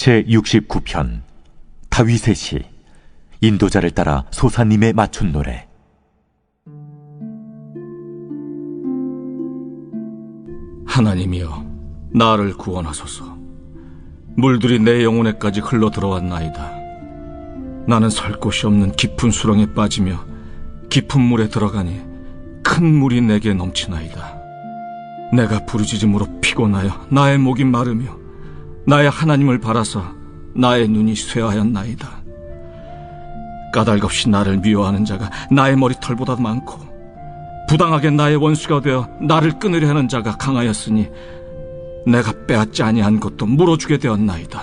제69편 다윗의 시. 인도자를 따라 소사님의 맞춘 노래. 하나님이여, 나를 구원하소서. 물들이 내 영혼에까지 흘러들어왔나이다. 나는 설 곳이 없는 깊은 수렁에 빠지며 깊은 물에 들어가니 큰 물이 내게 넘치나이다. 내가 부르짖음으로 피곤하여 나의 목이 마르며 나의 하나님을 바라사 나의 눈이 쇠하였나이다. 까닭없이 나를 미워하는 자가 나의 머리털보다 많고 부당하게 나의 원수가 되어 나를 끊으려 하는 자가 강하였으니 내가 빼앗지 아니한 것도 물어주게 되었나이다.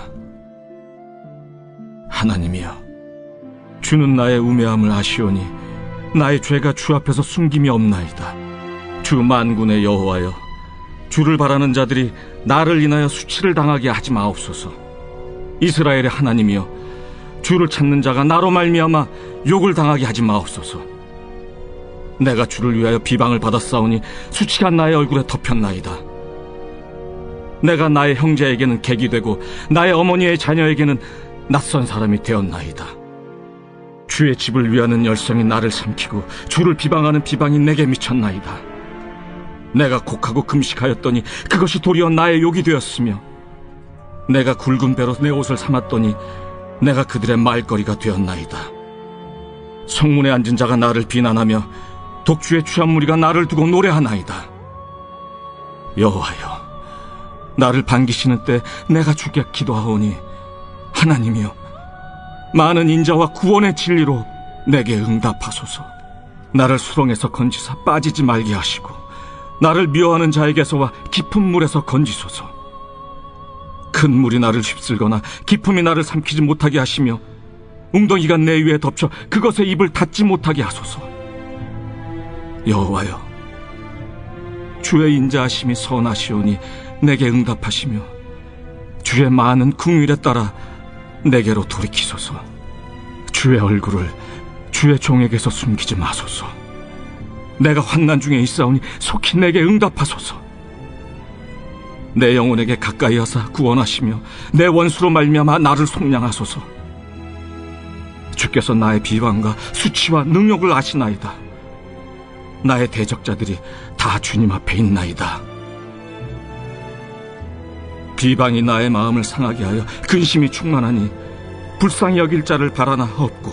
하나님이여, 주는 나의 우매함을 아시오니 나의 죄가 주 앞에서 숨김이 없나이다. 주 만군의 여호와여, 주를 바라는 자들이 나를 인하여 수치를 당하게 하지 마옵소서. 이스라엘의 하나님이여, 주를 찾는 자가 나로 말미암아 욕을 당하게 하지 마옵소서. 내가 주를 위하여 비방을 받았사오니 수치가 나의 얼굴에 덮였나이다. 내가 나의 형제에게는 객이 되고 나의 어머니의 자녀에게는 낯선 사람이 되었나이다. 주의 집을 위하는 열성이 나를 삼키고 주를 비방하는 비방이 내게 미쳤나이다. 내가 곡하고 금식하였더니 그것이 도리어 나의 욕이 되었으며 내가 굵은 배로 내 옷을 삼았더니 내가 그들의 말거리가 되었나이다. 성문에 앉은 자가 나를 비난하며 독주에 취한 무리가 나를 두고 노래하나이다. 여호와여, 나를 반기시는 때 내가 주께 기도하오니 하나님이여, 많은 인자와 구원의 진리로 내게 응답하소서. 나를 수렁에서 건지사 빠지지 말게 하시고 나를 미워하는 자에게서와 깊은 물에서 건지소서. 큰 물이 나를 휩쓸거나 깊음이 나를 삼키지 못하게 하시며 웅덩이가 내 위에 덮쳐 그것에 입을 닫지 못하게 하소서. 여호와여, 주의 인자하심이 선하시오니 내게 응답하시며 주의 많은 긍휼에 따라 내게로 돌이키소서. 주의 얼굴을 주의 종에게서 숨기지 마소서. 내가 환난 중에 있사오니 속히 내게 응답하소서. 내 영혼에게 가까이 하사 구원하시며 내 원수로 말미암아 나를 속량하소서. 주께서 나의 비방과 수치와 능욕을 아시나이다. 나의 대적자들이 다 주님 앞에 있나이다. 비방이 나의 마음을 상하게 하여 근심이 충만하니 불쌍히 여길 자를 바라나 없고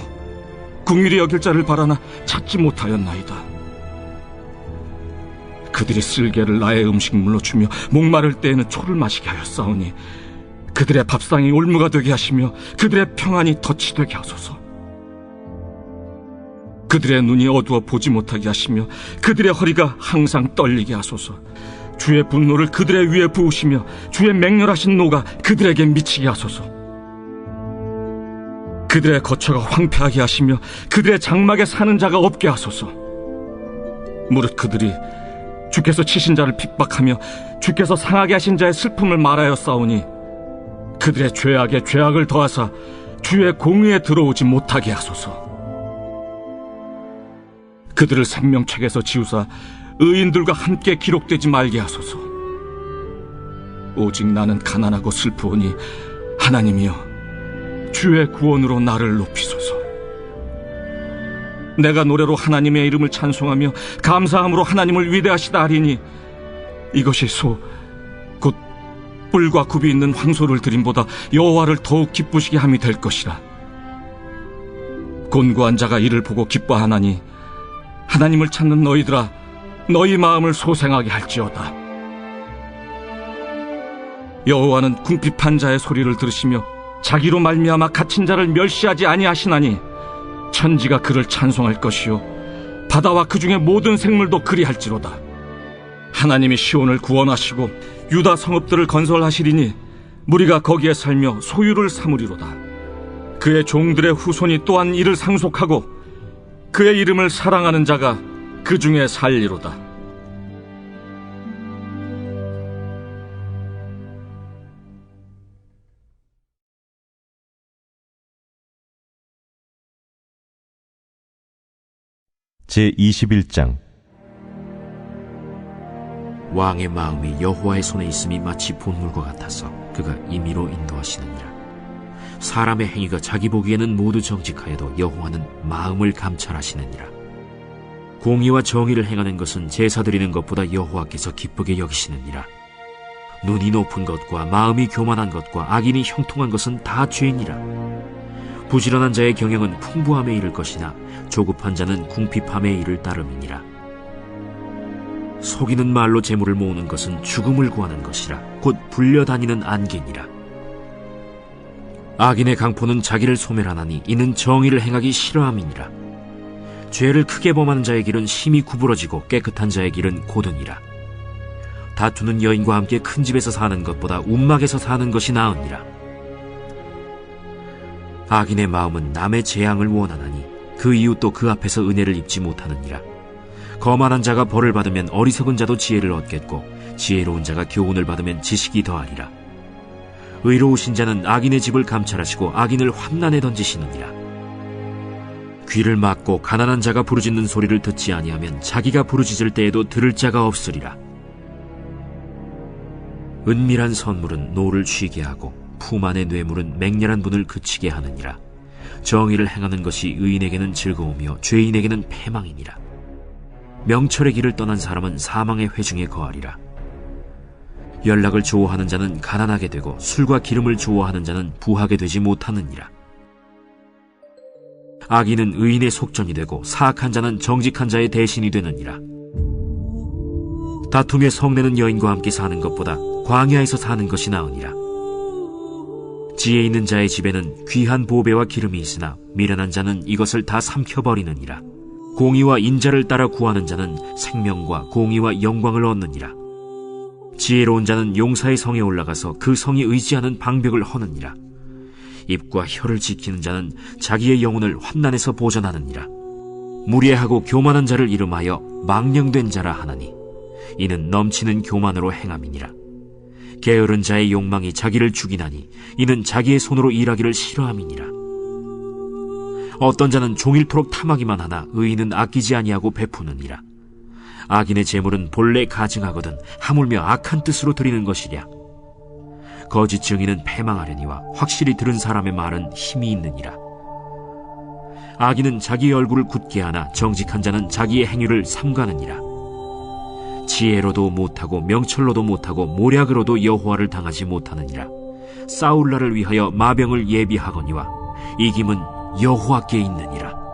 긍휼히 여길 자를 바라나 찾지 못하였나이다. 그들이 쓸개를 나의 음식물로 주며 목마를 때에는 초를 마시게 하였사오니 그들의 밥상이 올무가 되게 하시며 그들의 평안이 덫이 되게 하소서. 그들의 눈이 어두워 보지 못하게 하시며 그들의 허리가 항상 떨리게 하소서. 주의 분노를 그들의 위에 부으시며 주의 맹렬하신 노가 그들에게 미치게 하소서. 그들의 거처가 황폐하게 하시며 그들의 장막에 사는 자가 없게 하소서. 무릇 그들이 주께서 치신 자를 핍박하며 주께서 상하게 하신 자의 슬픔을 말하였사오니 그들의 죄악에 죄악을 더하사 주의 공의에 들어오지 못하게 하소서. 그들을 생명책에서 지우사 의인들과 함께 기록되지 말게 하소서. 오직 나는 가난하고 슬프오니 하나님이여, 주의 구원으로 나를 높이소서. 내가 노래로 하나님의 이름을 찬송하며 감사함으로 하나님을 위대하시다 하리니 이것이 곧 뿔과 굽이 있는 황소를 드림보다 여호와를 더욱 기쁘시게 함이 될 것이라. 곤고한 자가 이를 보고 기뻐하나니 하나님을 찾는 너희들아, 너희 마음을 소생하게 할지어다. 여호와는 궁핍한 자의 소리를 들으시며 자기로 말미암아 갇힌 자를 멸시하지 아니하시나니 천지가 그를 찬송할 것이요 바다와 그 중에 모든 생물도 그리할지로다. 하나님이 시온을 구원하시고 유다 성읍들을 건설하시리니 무리가 거기에 살며 소유를 삼으리로다. 그의 종들의 후손이 또한 이를 상속하고 그의 이름을 사랑하는 자가 그 중에 살리로다. 제21장. 왕의 마음이 여호와의 손에 있음이 마치 본물과 같아서 그가 임의로 인도하시느니라. 사람의 행위가 자기 보기에는 모두 정직하여도 여호와는 마음을 감찰하시느니라. 공의와 정의를 행하는 것은 제사 드리는 것보다 여호와께서 기쁘게 여기시느니라. 눈이 높은 것과 마음이 교만한 것과 악인이 형통한 것은 다 죄니라. 부지런한 자의 경영은 풍부함에 이를 것이나 조급한 자는 궁핍함에 이를 따름이니라. 속이는 말로 재물을 모으는 것은 죽음을 구하는 것이라. 곧 불려다니는 안개니라. 악인의 강포는 자기를 소멸하나니 이는 정의를 행하기 싫어함이니라. 죄를 크게 범하는 자의 길은 심히 구부러지고 깨끗한 자의 길은 고드니라. 다투는 여인과 함께 큰 집에서 사는 것보다 움막에서 사는 것이 나으니라. 악인의 마음은 남의 재앙을 원하나니 그 이웃도 그 앞에서 은혜를 입지 못하느니라. 거만한 자가 벌을 받으면 어리석은 자도 지혜를 얻겠고 지혜로운 자가 교훈을 받으면 지식이 더하리라. 의로우신 자는 악인의 집을 감찰하시고 악인을 환난에 던지시느니라. 귀를 막고 가난한 자가 부르짖는 소리를 듣지 아니하면 자기가 부르짖을 때에도 들을 자가 없으리라. 은밀한 선물은 노를 쉬게 하고 품 안의 뇌물은 맹렬한 분을 그치게 하느니라. 정의를 행하는 것이 의인에게는 즐거우며 죄인에게는 패망이니라. 명철의 길을 떠난 사람은 사망의 회중에 거하리라. 연락을 좋아하는 자는 가난하게 되고 술과 기름을 좋아하는 자는 부하게 되지 못하느니라. 악인은 의인의 속전이 되고 사악한 자는 정직한 자의 대신이 되느니라. 다툼의 성내는 여인과 함께 사는 것보다 광야에서 사는 것이 나으니라. 지혜 있는 자의 집에는 귀한 보배와 기름이 있으나 미련한 자는 이것을 다 삼켜버리느니라. 공의와 인자를 따라 구하는 자는 생명과 공의와 영광을 얻느니라. 지혜로운 자는 용사의 성에 올라가서 그 성이 의지하는 방벽을 허느니라. 입과 혀를 지키는 자는 자기의 영혼을 환난에서 보전하느니라. 무례하고 교만한 자를 이름하여 망령된 자라 하나니 이는 넘치는 교만으로 행함이니라. 게으른 자의 욕망이 자기를 죽이나니 이는 자기의 손으로 일하기를 싫어함이니라. 어떤 자는 종일토록 탐하기만 하나 의인은 아끼지 아니하고 베푸느니라. 악인의 재물은 본래 가증하거든 하물며 악한 뜻으로 드리는 것이랴. 거짓 증인은 패망하려니와 확실히 들은 사람의 말은 힘이 있느니라. 악인은 자기의 얼굴을 굳게 하나 정직한 자는 자기의 행위를 삼가느니라. 지혜로도 못하고 명철로도 못하고 모략으로도 여호와를 당하지 못하느니라. 싸울 날을 위하여 마병을 예비하거니와 이김은 여호와께 있느니라.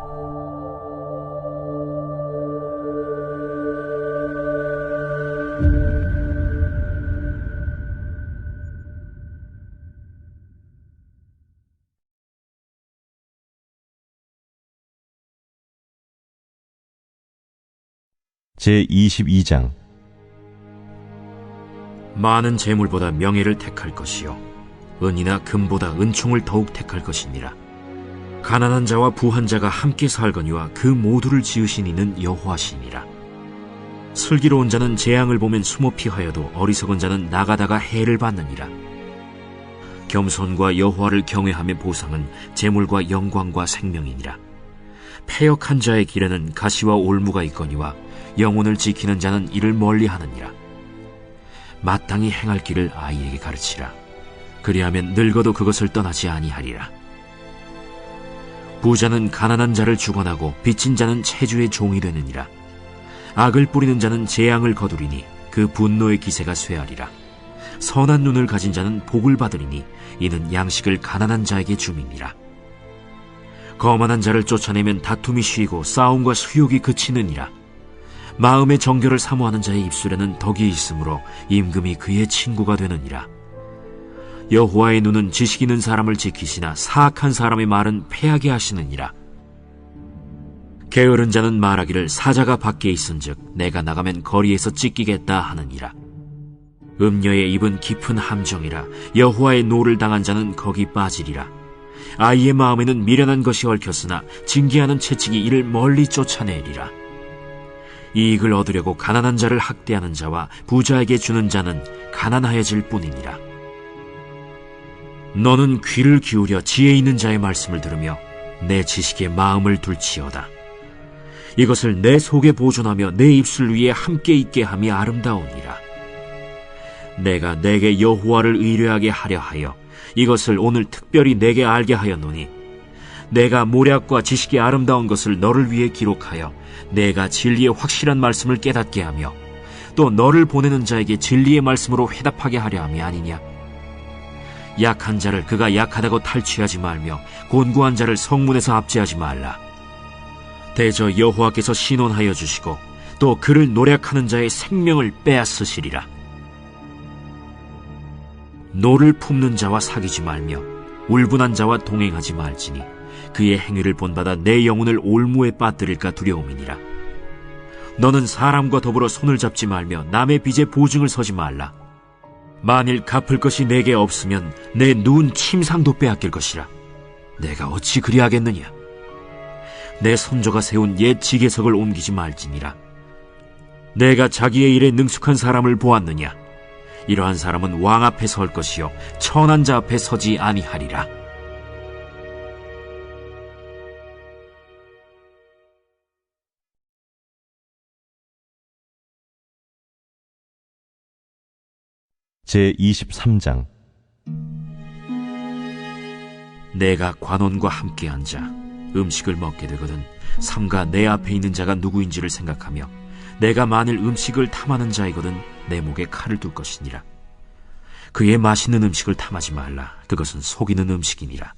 제22장. 많은 재물보다 명예를 택할 것이요 은이나 금보다 은총을 더욱 택할 것이니라. 가난한 자와 부한 자가 함께 살거니와 그 모두를 지으신 이는 여호와시니라. 슬기로운 자는 재앙을 보면 숨어 피하여도 어리석은 자는 나가다가 해를 받느니라. 겸손과 여호와를 경외함의 보상은 재물과 영광과 생명이니라. 패역한 자의 길에는 가시와 올무가 있거니와 영혼을 지키는 자는 이를 멀리하느니라. 마땅히 행할 길을 아이에게 가르치라. 그리하면 늙어도 그것을 떠나지 아니하리라. 부자는 가난한 자를 주관하고 빚진 자는 체주의 종이 되느니라. 악을 뿌리는 자는 재앙을 거두리니 그 분노의 기세가 쇠하리라. 선한 눈을 가진 자는 복을 받으리니 이는 양식을 가난한 자에게 줌이니라. 거만한 자를 쫓아내면 다툼이 쉬고 싸움과 수욕이 그치느니라. 마음의 정결을 사모하는 자의 입술에는 덕이 있으므로 임금이 그의 친구가 되느니라. 여호와의 눈은 지식 있는 사람을 지키시나 사악한 사람의 말은 패하게 하시느니라. 게으른 자는 말하기를 사자가 밖에 있은즉 내가 나가면 거리에서 찢기겠다 하느니라. 음녀의 입은 깊은 함정이라. 여호와의 노를 당한 자는 거기 빠지리라. 아이의 마음에는 미련한 것이 얽혔으나 징계하는 채찍이 이를 멀리 쫓아내리라. 이익을 얻으려고 가난한 자를 학대하는 자와 부자에게 주는 자는 가난하여질 뿐이니라. 너는 귀를 기울여 지혜 있는 자의 말씀을 들으며 내 지식에 마음을 둘지어다. 이것을 내 속에 보존하며 내 입술 위에 함께 있게 함이 아름다우니라. 내가 내게 여호와를 의뢰하게 하려 하여 이것을 오늘 특별히 내게 알게 하였노니 내가 모략과 지식이 아름다운 것을 너를 위해 기록하여 내가 진리의 확실한 말씀을 깨닫게 하며 또 너를 보내는 자에게 진리의 말씀으로 회답하게 하려 함이 아니냐. 약한 자를 그가 약하다고 탈취하지 말며 곤고한 자를 성문에서 압제하지 말라. 대저 여호와께서 신원하여 주시고 또 그를 노략하는 자의 생명을 빼앗으시리라. 노를 품는 자와 사귀지 말며 울분한 자와 동행하지 말지니 그의 행위를 본받아 내 영혼을 올무에 빠뜨릴까 두려움이니라. 너는 사람과 더불어 손을 잡지 말며 남의 빚에 보증을 서지 말라. 만일 갚을 것이 내게 없으면 내 누운 침상도 빼앗길 것이라. 내가 어찌 그리하겠느냐. 내 손조가 세운 옛 지게석을 옮기지 말지니라. 내가 자기의 일에 능숙한 사람을 보았느냐. 이러한 사람은 왕 앞에 설 것이요 천한 자 앞에 서지 아니하리라. 제23장 내가 관원과 함께 앉아 음식을 먹게 되거든 삼가 내 앞에 있는 자가 누구인지를 생각하며 내가 만일 음식을 탐하는 자이거든 내 목에 칼을 둘 것이니라. 그의 맛있는 음식을 탐하지 말라. 그것은 속이는 음식이니라.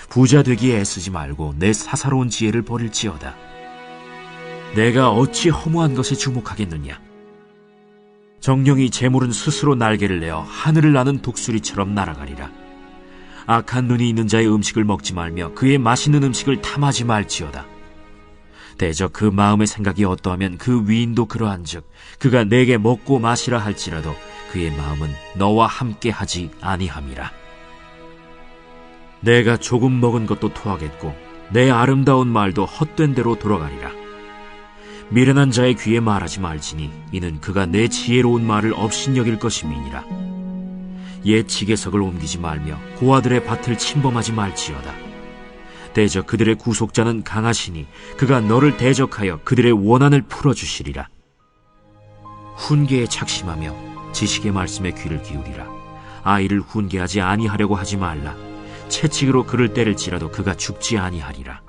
부자 되기에 애쓰지 말고 내 사사로운 지혜를 버릴지어다. 내가 어찌 허무한 것에 주목하겠느냐. 정령이 재물은 스스로 날개를 내어 하늘을 나는 독수리처럼 날아가리라. 악한 눈이 있는 자의 음식을 먹지 말며 그의 맛있는 음식을 탐하지 말지어다. 대저 그 마음의 생각이 어떠하면 그 위인도 그러한즉 그가 내게 먹고 마시라 할지라도 그의 마음은 너와 함께 하지 아니함이라. 내가 조금 먹은 것도 토하겠고 내 아름다운 말도 헛된 대로 돌아가리라. 미련한 자의 귀에 말하지 말지니 이는 그가 내 지혜로운 말을 업신여길 것임이니라. 옛 지게석을 옮기지 말며 고아들의 밭을 침범하지 말지어다. 대저 그들의 구속자는 강하시니 그가 너를 대적하여 그들의 원한을 풀어주시리라. 훈계에 착심하며 지식의 말씀에 귀를 기울이라. 아이를 훈계하지 아니하려고 하지 말라. 채찍으로 그를 때릴지라도 그가 죽지 아니하리라.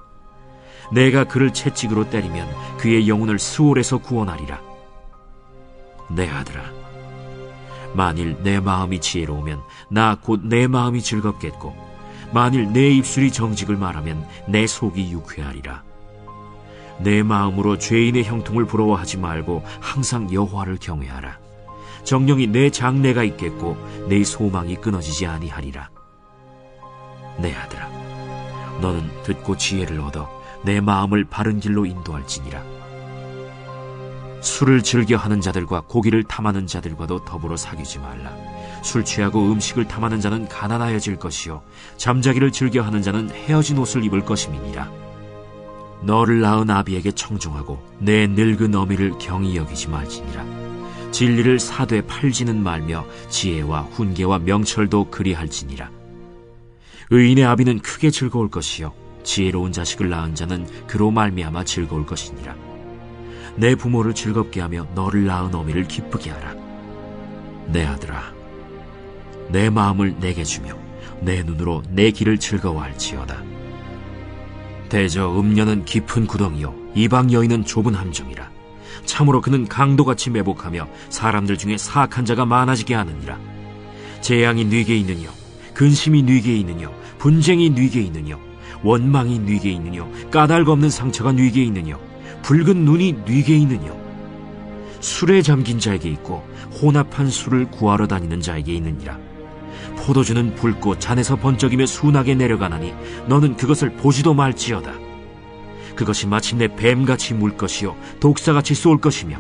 내가 그를 채찍으로 때리면 그의 영혼을 스올에서 구원하리라. 내 아들아, 만일 내 마음이 지혜로우면 나 곧 내 마음이 즐겁겠고 만일 내 입술이 정직을 말하면 내 속이 유쾌하리라. 내 마음으로 죄인의 형통을 부러워하지 말고 항상 여호와를 경외하라. 정령이 내 장래가 있겠고 내 소망이 끊어지지 아니하리라. 내 아들아, 너는 듣고 지혜를 얻어 내 마음을 바른 길로 인도할지니라. 술을 즐겨 하는 자들과 고기를 탐하는 자들과도 더불어 사귀지 말라. 술 취하고 음식을 탐하는 자는 가난하여질 것이요 잠자기를 즐겨 하는 자는 헤어진 옷을 입을 것임이니라. 너를 낳은 아비에게 청종하고 내 늙은 어미를 경히 여기지 말지니라. 진리를 사되 팔지는 말며 지혜와 훈계와 명철도 그리할지니라. 의인의 아비는 크게 즐거울 것이요 지혜로운 자식을 낳은 자는 그로 말미암아 즐거울 것이니라. 내 부모를 즐겁게 하며 너를 낳은 어미를 기쁘게 하라. 내 아들아, 내 마음을 내게 주며 내 눈으로 내 길을 즐거워할지어다. 대저 음녀는 깊은 구덩이요 이방 여인은 좁은 함정이라. 참으로 그는 강도같이 매복하며 사람들 중에 사악한 자가 많아지게 하느니라. 재앙이 네게 있느뇨, 근심이 네게 있느뇨, 분쟁이 네게 있느뇨, 원망이 네게 있느뇨, 까닭 없는 상처가 네게 있느뇨, 붉은 눈이 네게 있느뇨. 술에 잠긴 자에게 있고 혼합한 술을 구하러 다니는 자에게 있느니라. 포도주는 붉고 잔에서 번쩍이며 순하게 내려가나니 너는 그것을 보지도 말지어다. 그것이 마침내 뱀같이 물 것이요 독사같이 쏠 것이며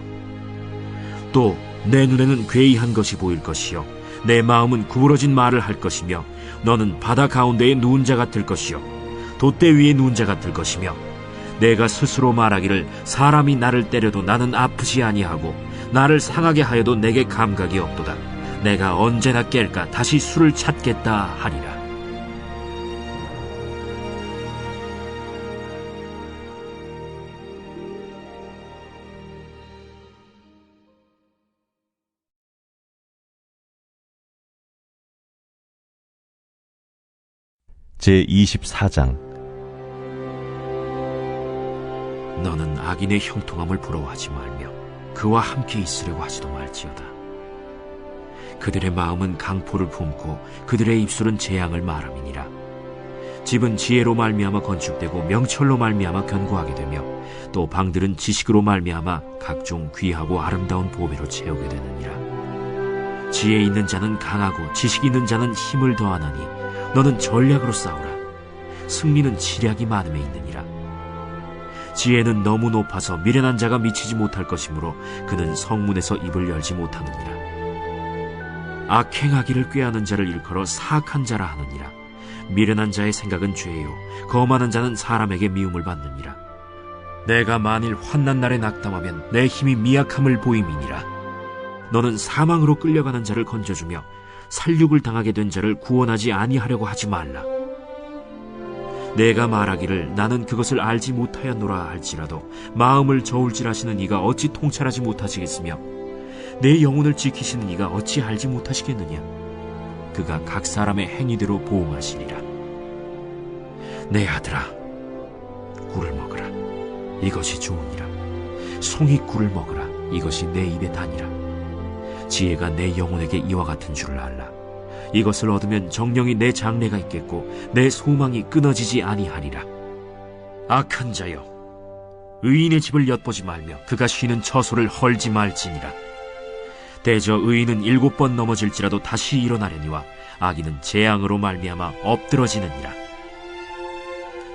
또 내 눈에는 괴이한 것이 보일 것이요 내 마음은 구부러진 말을 할 것이며 너는 바다 가운데에 누운 자 같을 것이요 돛대 위에 누운 자 같을 것이며 내가 스스로 말하기를 사람이 나를 때려도 나는 아프지 아니하고 나를 상하게 하여도 내게 감각이 없도다. 내가 언제나 깰까 다시 술을 찾겠다 하리라. 제24장 너는 악인의 형통함을 부러워하지 말며 그와 함께 있으려고 하지도 말지어다. 그들의 마음은 강포를 품고 그들의 입술은 재앙을 말함이니라. 집은 지혜로 말미암아 건축되고 명철로 말미암아 견고하게 되며 또 방들은 지식으로 말미암아 각종 귀하고 아름다운 보배로 채우게 되느니라. 지혜 있는 자는 강하고 지식 있는 자는 힘을 더하나니 너는 전략으로 싸우라. 승리는 지략이 많음에 있느니라. 지혜는 너무 높아서 미련한 자가 미치지 못할 것이므로 그는 성문에서 입을 열지 못하느니라. 악행하기를 꾀하는 자를 일컬어 사악한 자라 하느니라. 미련한 자의 생각은 죄요 거만한 자는 사람에게 미움을 받느니라. 내가 만일 환난 날에 낙담하면 내 힘이 미약함을 보임이니라. 너는 사망으로 끌려가는 자를 건져주며 살육을 당하게 된 자를 구원하지 아니하려고 하지 말라. 내가 말하기를 나는 그것을 알지 못하였노라 할지라도 마음을 저울질하시는 이가 어찌 통찰하지 못하시겠으며 내 영혼을 지키시는 이가 어찌 알지 못하시겠느냐. 그가 각 사람의 행위대로 보응하시리라. 내 아들아, 꿀을 먹으라. 이것이 좋으니라. 송이 꿀을 먹으라. 이것이 내 입에 다니라. 지혜가 내 영혼에게 이와 같은 줄을 알라. 이것을 얻으면 정령이 내 장래가 있겠고 내 소망이 끊어지지 아니하리라. 악한 자여, 의인의 집을 엿보지 말며 그가 쉬는 처소를 헐지 말지니라. 대저 의인은 7번 넘어질지라도 다시 일어나려니와 악인은 재앙으로 말미암아 엎드러지느니라.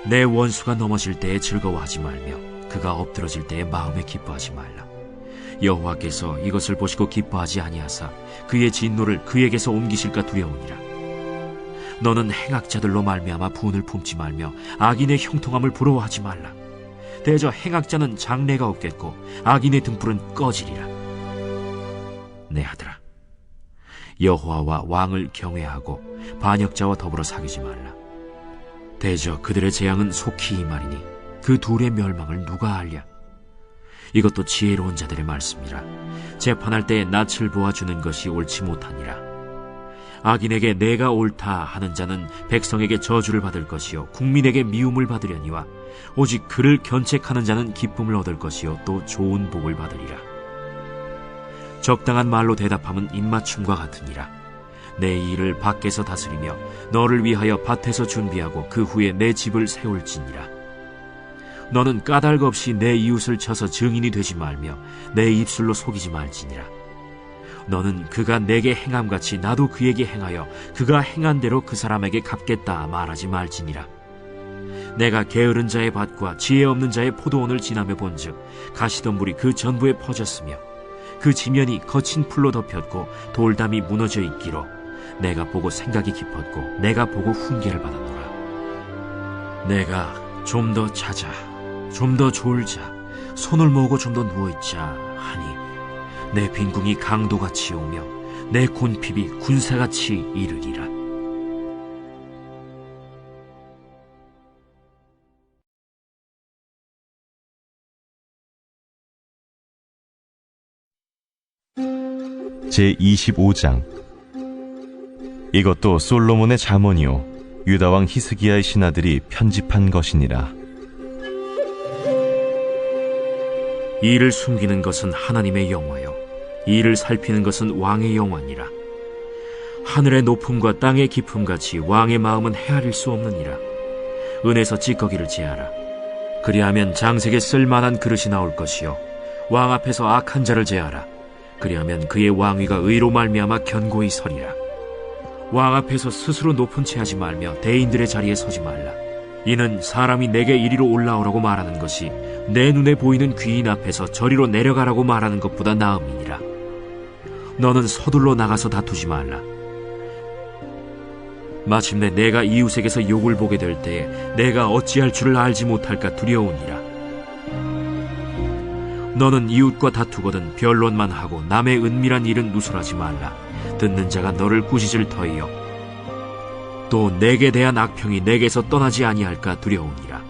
내 원수가 넘어질 때에 즐거워하지 말며 그가 엎드러질 때에 마음에 기뻐하지 말라. 여호와께서 이것을 보시고 기뻐하지 아니하사 그의 진노를 그에게서 옮기실까 두려우니라. 너는 행악자들로 말미암아 분을 품지 말며 악인의 형통함을 부러워하지 말라. 대저 행악자는 장래가 없겠고 악인의 등불은 꺼지리라. 내 아들아, 여호와와 왕을 경외하고 반역자와 더불어 사귀지 말라. 대저 그들의 재앙은 속히 임하리니 그 둘의 멸망을 누가 알랴. 이것도 지혜로운 자들의 말씀이라. 재판할 때에 낯을 보아주는 것이 옳지 못하니라. 악인에게 내가 옳다 하는 자는 백성에게 저주를 받을 것이요 국민에게 미움을 받으려니와 오직 그를 견책하는 자는 기쁨을 얻을 것이요 또 좋은 복을 받으리라. 적당한 말로 대답함은 입맞춤과 같으니라. 내 일을 밖에서 다스리며 너를 위하여 밭에서 준비하고 그 후에 내 집을 세울지니라. 너는 까닭 없이 내 이웃을 쳐서 증인이 되지 말며 내 입술로 속이지 말지니라. 너는 그가 내게 행함같이 나도 그에게 행하여 그가 행한 대로 그 사람에게 갚겠다 말하지 말지니라. 내가 게으른 자의 밭과 지혜 없는 자의 포도원을 지나며 본즉 가시덤불이 그 전부에 퍼졌으며 그 지면이 거친 풀로 덮였고 돌담이 무너져 있기로 내가 보고 생각이 깊었고 내가 보고 훈계를 받았노라. 내가 좀 더 자자, 좀 더 졸자, 손을 모으고 좀 더 누워있자 하니 내 빈궁이 강도같이 오며 내 곤핍이 군사같이 이르리라. 제25장 이것도 솔로몬의 잠언이요 유다왕 히스기야의 신하들이 편집한 것이니라. 이를 숨기는 것은 하나님의 영화요 이를 살피는 것은 왕의 영화니라. 하늘의 높음과 땅의 깊음같이 왕의 마음은 헤아릴 수 없느니라. 은에서 찌꺼기를 제하라. 그리하면 장색에 쓸만한 그릇이 나올 것이요 왕 앞에서 악한 자를 제하라. 그리하면 그의 왕위가 의로 말미암아 견고히 서리라. 왕 앞에서 스스로 높은 채 하지 말며 대인들의 자리에 서지 말라. 이는 사람이 내게 이리로 올라오라고 말하는 것이 내 눈에 보이는 귀인 앞에서 저리로 내려가라고 말하는 것보다 나음이니라. 너는 서둘러 나가서 다투지 말라. 마침내 내가 이웃에게서 욕을 보게 될 때에 내가 어찌할 줄을 알지 못할까 두려우니라. 너는 이웃과 다투거든 변론만 하고 남의 은밀한 일은 누설하지 말라. 듣는 자가 너를 꾸짖을 터이요 또 내게 대한 악평이 내게서 떠나지 아니할까 두려우니라.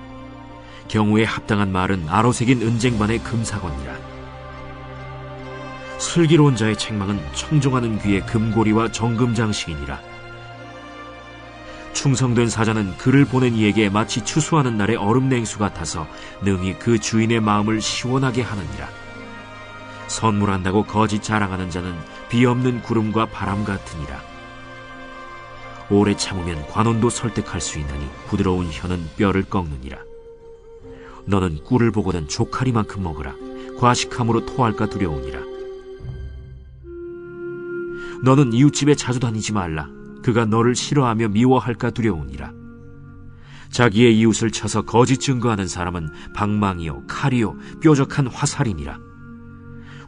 경우에 합당한 말은 아로새긴 은쟁반의 금사건이라. 슬기로운 자의 책망은 청종하는 귀의 금고리와 정금장식이니라. 충성된 사자는 그를 보낸 이에게 마치 추수하는 날의 얼음 냉수 같아서 능히 그 주인의 마음을 시원하게 하느니라. 선물한다고 거짓 자랑하는 자는 비 없는 구름과 바람 같으니라. 오래 참으면 관원도 설득할 수 있나니 부드러운 혀는 뼈를 꺾느니라. 너는 꿀을 보거든 조카리만큼 먹으라. 과식함으로 토할까 두려우니라. 너는 이웃집에 자주 다니지 말라. 그가 너를 싫어하며 미워할까 두려우니라. 자기의 이웃을 쳐서 거짓 증거하는 사람은 방망이요 칼이요 뾰족한 화살이니라.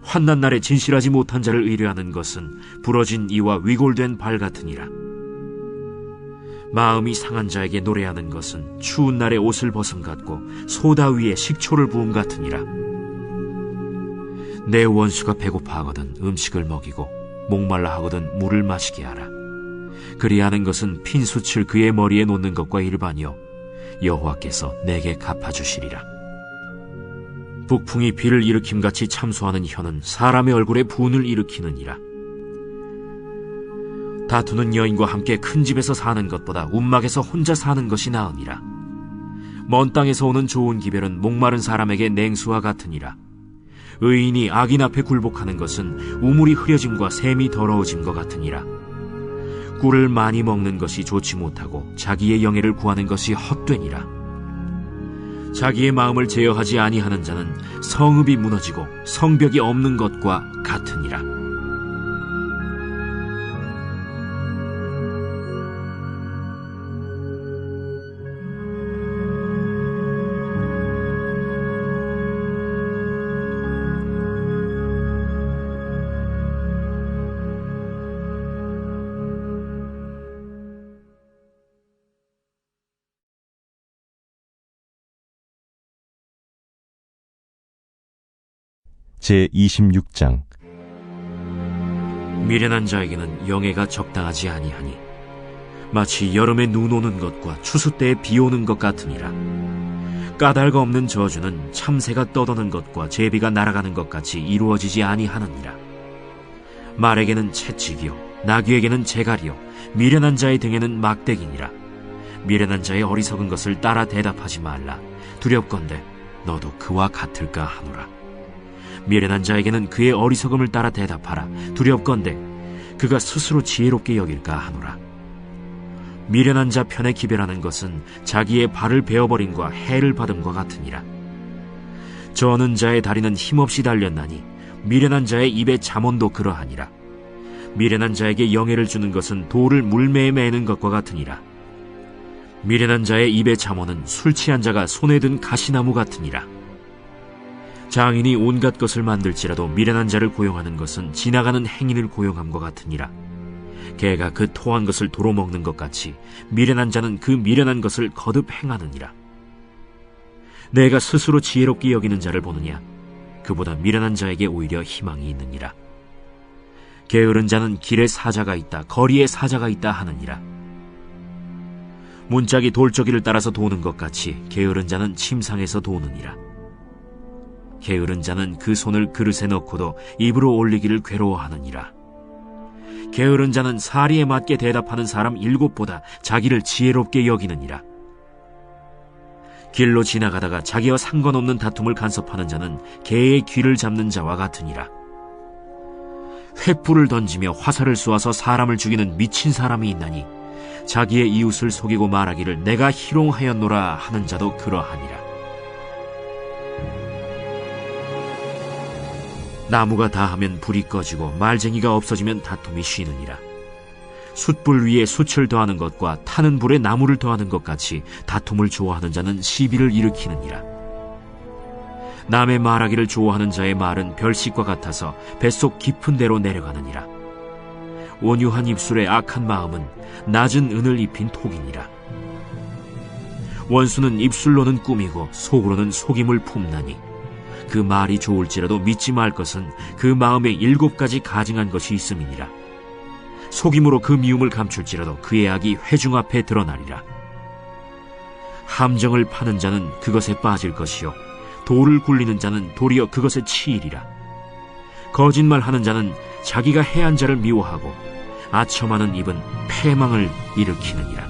환난 날에 진실하지 못한 자를 의뢰하는 것은 부러진 이와 위골된 발 같으니라. 마음이 상한 자에게 노래하는 것은 추운 날에 옷을 벗음 같고 소다 위에 식초를 부음 같으니라. 내 원수가 배고파하거든 음식을 먹이고 목말라 하거든 물을 마시게 하라. 그리하는 것은 핀숯을 그의 머리에 놓는 것과 일반이요 여호와께서 내게 갚아주시리라. 북풍이 비를 일으킴같이 참소하는 혀는 사람의 얼굴에 분을 일으키느니라. 다투는 여인과 함께 큰 집에서 사는 것보다 움막에서 혼자 사는 것이 나으니라. 먼 땅에서 오는 좋은 기별은 목마른 사람에게 냉수와 같으니라. 의인이 악인 앞에 굴복하는 것은 우물이 흐려짐과 샘이 더러워짐과 같으니라. 꿀을 많이 먹는 것이 좋지 못하고 자기의 영예를 구하는 것이 헛되니라. 자기의 마음을 제어하지 아니하는 자는 성읍이 무너지고 성벽이 없는 것과 같으니라. 제26장. 미련한 자에게는 영예가 적당하지 아니하니 마치 여름에 눈 오는 것과 추수 때에 비 오는 것 같으니라. 까닭 없는 저주는 참새가 떠도는 것과 제비가 날아가는 것 같이 이루어지지 아니하느니라. 말에게는 채찍이요 나귀에게는 재갈이요 미련한 자의 등에는 막대기니라. 미련한 자의 어리석은 것을 따라 대답하지 말라. 두렵건대 너도 그와 같을까 하노라. 미련한 자에게는 그의 어리석음을 따라 대답하라. 두렵건대 그가 스스로 지혜롭게 여길까 하노라. 미련한 자 편에 기별하는 것은 자기의 발을 베어버림과 해를 받음과 같으니라. 저는 자의 다리는 힘없이 달렸나니 미련한 자의 입에 잠언도 그러하니라. 미련한 자에게 영예를 주는 것은 돌을 물매에 매는 것과 같으니라. 미련한 자의 입에 잠언은 술 취한 자가 손에 든 가시나무 같으니라. 장인이 온갖 것을 만들지라도 미련한 자를 고용하는 것은 지나가는 행인을 고용함과 같으니라. 개가 그 토한 것을 도로 먹는 것 같이 미련한 자는 그 미련한 것을 거듭 행하느니라. 내가 스스로 지혜롭게 여기는 자를 보느냐? 그보다 미련한 자에게 오히려 희망이 있느니라. 게으른 자는 길에 사자가 있다, 거리에 사자가 있다 하느니라. 문짝이 돌저기를 따라서 도는 것 같이 게으른 자는 침상에서 도느니라. 게으른 자는 그 손을 그릇에 넣고도 입으로 올리기를 괴로워하느니라. 게으른 자는 사리에 맞게 대답하는 사람 7보다 자기를 지혜롭게 여기느니라. 길로 지나가다가 자기와 상관없는 다툼을 간섭하는 자는 개의 귀를 잡는 자와 같으니라. 횃불을 던지며 화살을 쏘아서 사람을 죽이는 미친 사람이 있나니 자기의 이웃을 속이고 말하기를 내가 희롱하였노라 하는 자도 그러하니라. 나무가 다하면 불이 꺼지고 말쟁이가 없어지면 다툼이 쉬느니라. 숯불 위에 숯을 더하는 것과 타는 불에 나무를 더하는 것 같이 다툼을 좋아하는 자는 시비를 일으키느니라. 남의 말하기를 좋아하는 자의 말은 별식과 같아서 뱃속 깊은 데로 내려가느니라. 온유한 입술에 악한 마음은 낮은 은을 입힌 톡이니라. 원수는 입술로는 꾸미고 속으로는 속임을 품나니 그 말이 좋을지라도 믿지 말 것은 그 마음에 7가지 가증한 것이 있음이니라. 속임으로 그 미움을 감출지라도 그의 악이 회중 앞에 드러나리라. 함정을 파는 자는 그것에 빠질 것이요 돌을 굴리는 자는 도리어 그것에 치이리라. 거짓말하는 자는 자기가 해한 자를 미워하고 아첨하는 입은 패망을 일으키느니라.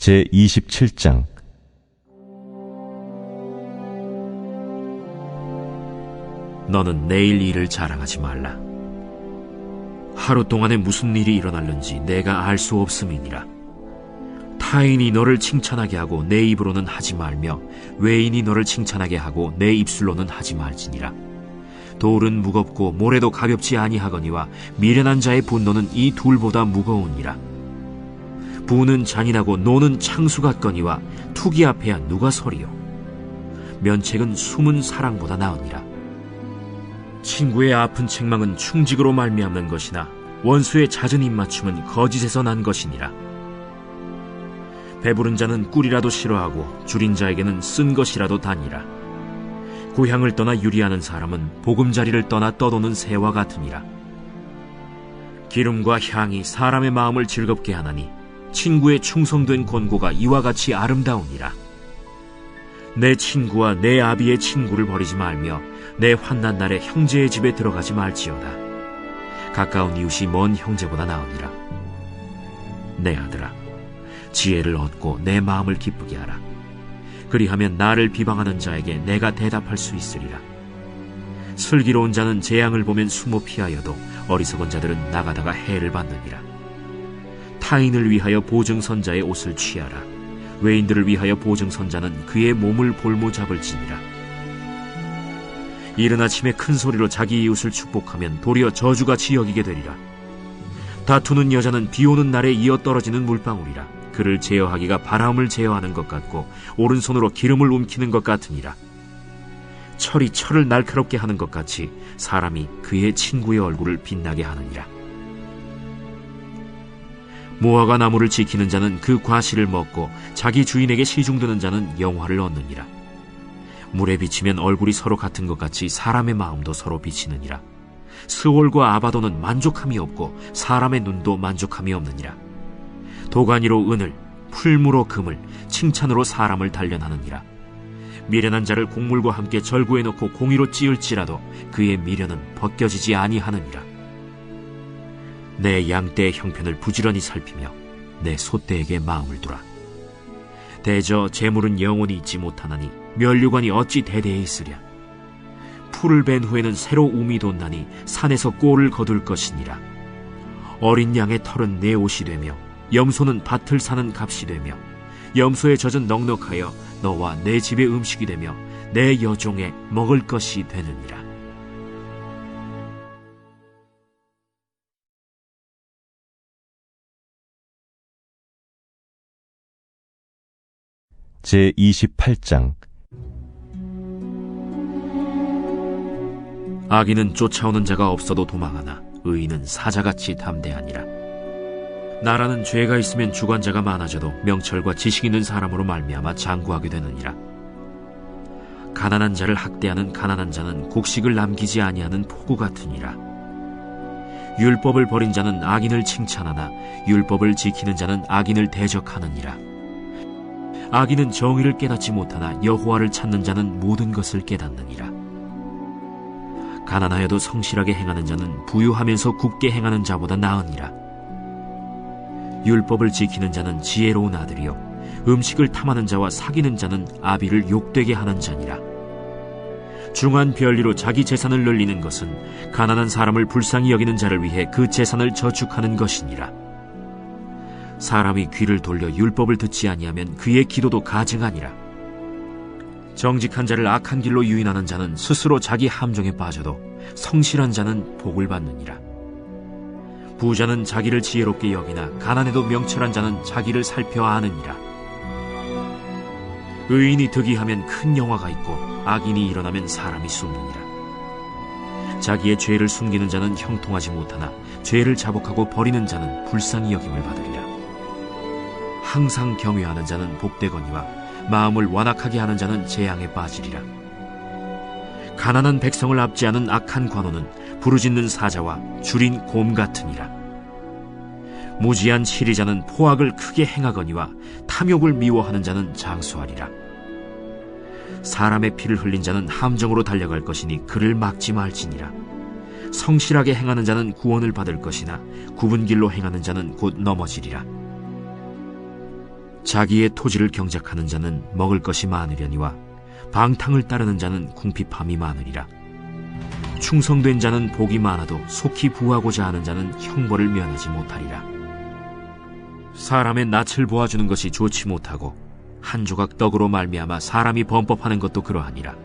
제27장 너는 내일 일을 자랑하지 말라. 하루 동안에 무슨 일이 일어날는지 내가 알 수 없음이니라. 타인이 너를 칭찬하게 하고 내 입으로는 하지 말며 외인이 너를 칭찬하게 하고 내 입술로는 하지 말지니라. 돌은 무겁고 모래도 가볍지 아니하거니와 미련한 자의 분노는 이 둘보다 무거우니라. 부는 잔인하고 노는 창수 같거니와 투기 앞에야 누가 서리요. 면책은 숨은 사랑보다 나으니라. 친구의 아픈 책망은 충직으로 말미암는 것이나 원수의 잦은 입맞춤은 거짓에서 난 것이니라. 배부른 자는 꿀이라도 싫어하고 줄인 자에게는 쓴 것이라도 다니라. 고향을 떠나 유리하는 사람은 보금자리를 떠나 떠도는 새와 같으니라. 기름과 향이 사람의 마음을 즐겁게 하나니 친구의 충성된 권고가 이와 같이 아름다우니라. 내 친구와 내 아비의 친구를 버리지 말며 내 환난 날에 형제의 집에 들어가지 말지어다. 가까운 이웃이 먼 형제보다 나으니라. 내 아들아, 지혜를 얻고 내 마음을 기쁘게 하라. 그리하면 나를 비방하는 자에게 내가 대답할 수 있으리라. 슬기로운 자는 재앙을 보면 숨어 피하여도 어리석은 자들은 나가다가 해를 받느니라. 타인을 위하여 보증선자의 옷을 취하라. 외인들을 위하여 보증선자는 그의 몸을 볼모 잡을지니라. 이른 아침에 큰 소리로 자기 이웃을 축복하면 도리어 저주같이 여기게 되리라. 다투는 여자는 비 오는 날에 이어 떨어지는 물방울이라. 그를 제어하기가 바람을 제어하는 것 같고 오른손으로 기름을 움키는 것 같으니라. 철이 철을 날카롭게 하는 것 같이 사람이 그의 친구의 얼굴을 빛나게 하느니라. 무화과 나무를 지키는 자는 그 과실을 먹고 자기 주인에게 시중드는 자는 영화를 얻느니라. 물에 비치면 얼굴이 서로 같은 것 같이 사람의 마음도 서로 비치느니라. 스올과 아바도는 만족함이 없고 사람의 눈도 만족함이 없느니라. 도가니로 은을, 풀무로 금을, 칭찬으로 사람을 단련하느니라. 미련한 자를 곡물과 함께 절구해 놓고 공의로 찌을지라도 그의 미련은 벗겨지지 아니하느니라. 내 양떼의 형편을 부지런히 살피며 내 소떼에게 마음을 두라. 대저 재물은 영원히 있지 못하나니 면류관이 어찌 대대에 있으랴. 풀을 벤 후에는 새로 움이 돋나니 산에서 꼴을 거둘 것이니라. 어린 양의 털은 내 옷이 되며 염소는 밭을 사는 값이 되며 염소의 젖은 넉넉하여 너와 내 집의 음식이 되며 내 여종의 먹을 것이 되느니라. 제28장 악인은 쫓아오는 자가 없어도 도망하나 의인은 사자같이 담대하니라. 나라는 죄가 있으면 주관자가 많아져도 명철과 지식 있는 사람으로 말미암아 장구하게 되느니라. 가난한 자를 학대하는 가난한 자는 곡식을 남기지 아니하는 폭우 같으니라. 율법을 버린 자는 악인을 칭찬하나 율법을 지키는 자는 악인을 대적하느니라. 악인은 정의를 깨닫지 못하나 여호와를 찾는 자는 모든 것을 깨닫느니라. 가난하여도 성실하게 행하는 자는 부유하면서 굽게 행하는 자보다 나으니라. 율법을 지키는 자는 지혜로운 아들이요 음식을 탐하는 자와 사귀는 자는 아비를 욕되게 하는 자니라. 중한 별리로 자기 재산을 늘리는 것은 가난한 사람을 불쌍히 여기는 자를 위해 그 재산을 저축하는 것이니라. 사람이 귀를 돌려 율법을 듣지 아니하면 그의 기도도 가증하니라. 정직한 자를 악한 길로 유인하는 자는 스스로 자기 함정에 빠져도 성실한 자는 복을 받느니라. 부자는 자기를 지혜롭게 여기나 가난해도 명철한 자는 자기를 살펴 아느니라. 의인이 득이하면 큰 영화가 있고 악인이 일어나면 사람이 숨느니라. 자기의 죄를 숨기는 자는 형통하지 못하나 죄를 자복하고 버리는 자는 불쌍히 여김을 받으리라. 항상 경외하는 자는 복되거니와 마음을 완악하게 하는 자는 재앙에 빠지리라. 가난한 백성을 압제하는 악한 관원은 부르짖는 사자와 줄인 곰 같으니라. 무지한 치리자는 포악을 크게 행하거니와 탐욕을 미워하는 자는 장수하리라. 사람의 피를 흘린 자는 함정으로 달려갈 것이니 그를 막지 말지니라. 성실하게 행하는 자는 구원을 받을 것이나 굽은 길로 행하는 자는 곧 넘어지리라. 자기의 토지를 경작하는 자는 먹을 것이 많으려니와 방탕을 따르는 자는 궁핍함이 많으리라. 충성된 자는 복이 많아도 속히 부하고자 하는 자는 형벌을 면하지 못하리라. 사람의 낯을 보아주는 것이 좋지 못하고 한 조각 떡으로 말미암아 사람이 범법하는 것도 그러하니라.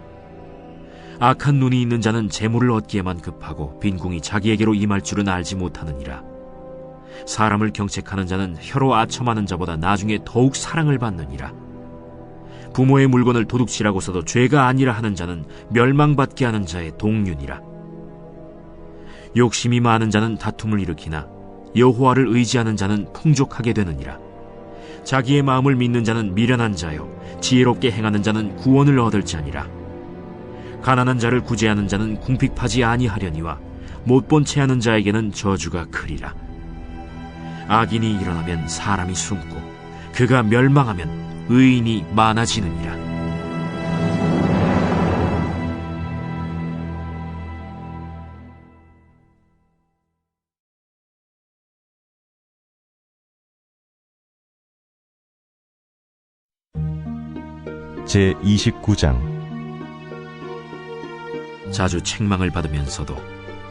악한 눈이 있는 자는 재물을 얻기에만 급하고 빈궁이 자기에게로 임할 줄은 알지 못하느니라. 사람을 경책하는 자는 혀로 아첨하는 자보다 나중에 더욱 사랑을 받느니라. 부모의 물건을 도둑질하고서도 죄가 아니라 하는 자는 멸망받게 하는 자의 동류니라. 욕심이 많은 자는 다툼을 일으키나 여호와를 의지하는 자는 풍족하게 되느니라. 자기의 마음을 믿는 자는 미련한 자요 지혜롭게 행하는 자는 구원을 얻을 자니라. 가난한 자를 구제하는 자는 궁핍하지 아니하려니와 못본 채 하는 자에게는 저주가 크리라. 악인이 일어나면 사람이 숨고 그가 멸망하면 의인이 많아지느니라. 제29장. 자주 책망을 받으면서도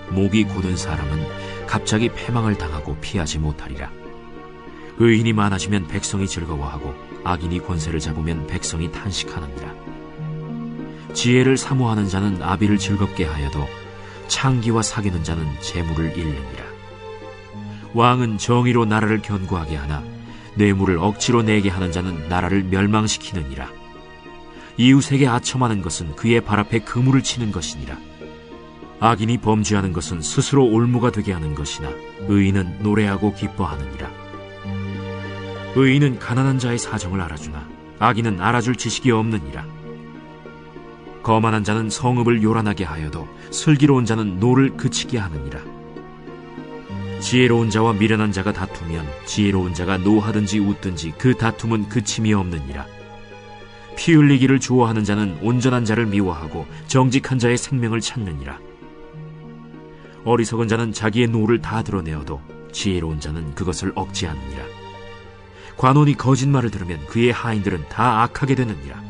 목이 곧은 사람은 갑자기 패망을 당하고 피하지 못하리라. 의인이 많아지면 백성이 즐거워하고 악인이 권세를 잡으면 백성이 탄식하느니라. 지혜를 사모하는 자는 아비를 즐겁게 하여도 창기와 사귀는 자는 재물을 잃느니라. 왕은 정의로 나라를 견고하게 하나 뇌물을 억지로 내게 하는 자는 나라를 멸망시키느니라. 이웃에게 아첨하는 것은 그의 발 앞에 그물을 치는 것이니라. 악인이 범죄하는 것은 스스로 올무가 되게 하는 것이나 의인은 노래하고 기뻐하느니라. 의인은 가난한 자의 사정을 알아주나 악인은 알아줄 지식이 없느니라. 거만한 자는 성읍을 요란하게 하여도 슬기로운 자는 노를 그치게 하느니라. 지혜로운 자와 미련한 자가 다투면 지혜로운 자가 노하든지 웃든지 그 다툼은 그침이 없느니라. 피 흘리기를 좋아하는 자는 온전한 자를 미워하고 정직한 자의 생명을 찾느니라. 어리석은 자는 자기의 노를 다 드러내어도 지혜로운 자는 그것을 억제하느니라. 관원이 거짓말을 들으면 그의 하인들은 다 악하게 되느니라.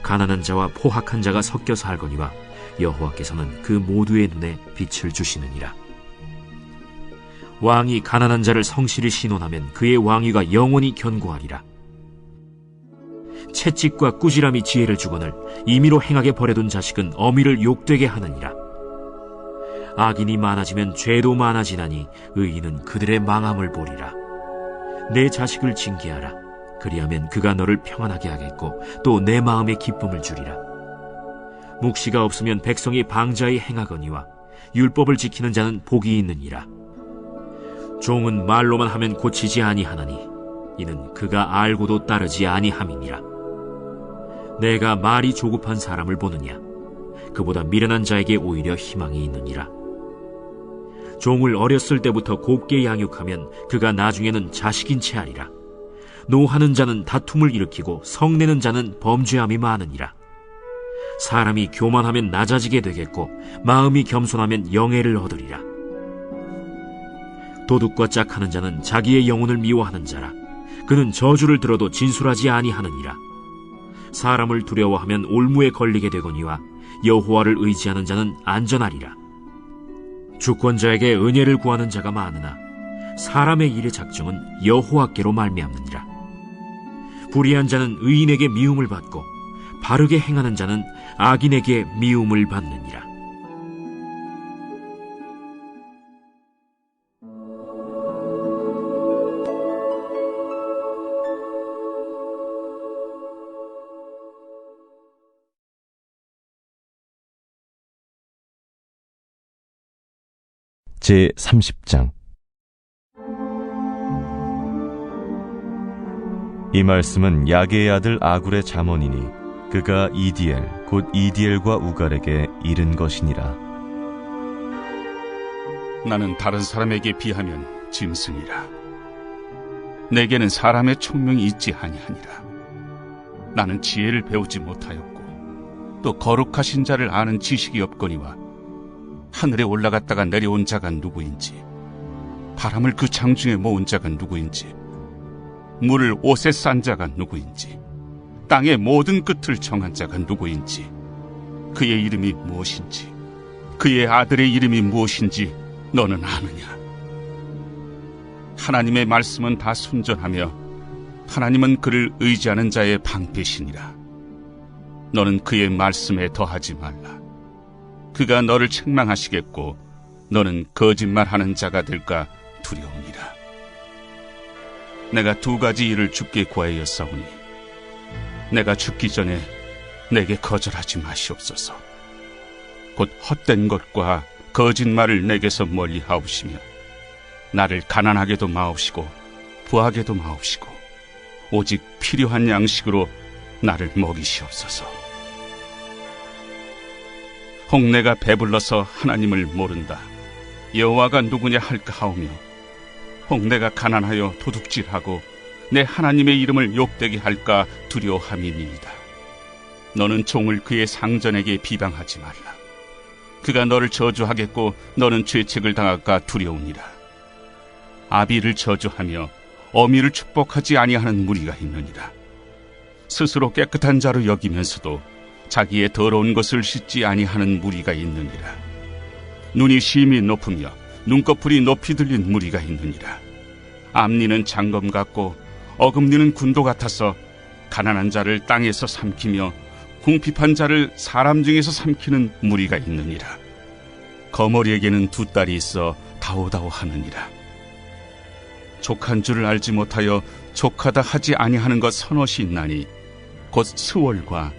가난한 자와 포학한 자가 섞여 살거니와 여호와께서는 그 모두의 눈에 빛을 주시느니라. 왕이 가난한 자를 성실히 신원하면 그의 왕위가 영원히 견고하리라. 채찍과 꾸지람이 지혜를 주거늘 임의로 행하게 버려둔 자식은 어미를 욕되게 하느니라. 악인이 많아지면 죄도 많아지나니 의인은 그들의 망함을 보리라. 내 자식을 징계하라. 그리하면 그가 너를 평안하게 하겠고 또 내 마음에 기쁨을 주리라. 묵시가 없으면 백성이 방자히 행하거니와 율법을 지키는 자는 복이 있느니라. 종은 말로만 하면 고치지 아니하나니 이는 그가 알고도 따르지 아니함이니라. 내가 말이 조급한 사람을 보느냐? 그보다 미련한 자에게 오히려 희망이 있느니라. 종을 어렸을 때부터 곱게 양육하면 그가 나중에는 자식인 채 하리라. 노하는 자는 다툼을 일으키고 성내는 자는 범죄함이 많으니라. 사람이 교만하면 낮아지게 되겠고 마음이 겸손하면 영예를 얻으리라. 도둑과 짝하는 자는 자기의 영혼을 미워하는 자라. 그는 저주를 들어도 진술하지 아니하느니라. 사람을 두려워하면 올무에 걸리게 되거니와 여호와를 의지하는 자는 안전하리라. 주권자에게 은혜를 구하는 자가 많으나 사람의 일의 작정은 여호와께로 말미암느니라. 불의한 자는 의인에게 미움을 받고 바르게 행하는 자는 악인에게 미움을 받느니라. 제30장. 이 말씀은 야게의 아들 아굴의 잠언이니 그가 이디엘 곧 이디엘과 우갈에게 이른 것이니라. 나는 다른 사람에게 비하면 짐승이라. 내게는 사람의 총명이 있지 아니하니라. 나는 지혜를 배우지 못하였고 또 거룩하신 자를 아는 지식이 없거니와 하늘에 올라갔다가 내려온 자가 누구인지 바람을 그 장중에 모은 자가 누구인지 물을 옷에 싼 자가 누구인지, 땅의 모든 끝을 정한 자가 누구인지, 그의 이름이 무엇인지, 그의 아들의 이름이 무엇인지 너는 아느냐? 하나님의 말씀은 다 순전하며 하나님은 그를 의지하는 자의 방패시니라. 너는 그의 말씀에 더하지 말라. 그가 너를 책망하시겠고 너는 거짓말하는 자가 될까 두려우니라. 내가 2가지 일을 주께 구하였사오니 내가 죽기 전에 내게 거절하지 마시옵소서. 곧 헛된 것과 거짓말을 내게서 멀리 하옵시며 나를 가난하게도 마옵시고 부하게도 마옵시고 오직 필요한 양식으로 나를 먹이시옵소서. 혹 내가 배불러서 하나님을 모른다, 여호와가 누구냐 할까 하오며, 혹 내가 가난하여 도둑질하고 내 하나님의 이름을 욕되게 할까 두려워함이니이다. 너는 종을 그의 상전에게 비방하지 말라. 그가 너를 저주하겠고 너는 죄책을 당할까 두려우니라. 아비를 저주하며 어미를 축복하지 아니하는 무리가 있느니라. 스스로 깨끗한 자로 여기면서도 자기의 더러운 것을 씻지 아니하는 무리가 있느니라. 눈이 심히 높으며 눈꺼풀이 높이 들린 무리가 있느니라. 앞니는 장검 같고 어금니는 군도 같아서 가난한 자를 땅에서 삼키며 궁핍한 자를 사람 중에서 삼키는 무리가 있느니라. 거머리에게는 2딸이 있어 다오다오 하느니라. 족한 줄을 알지 못하여 족하다 하지 아니하는 것 서너시 있나니 곧 스월과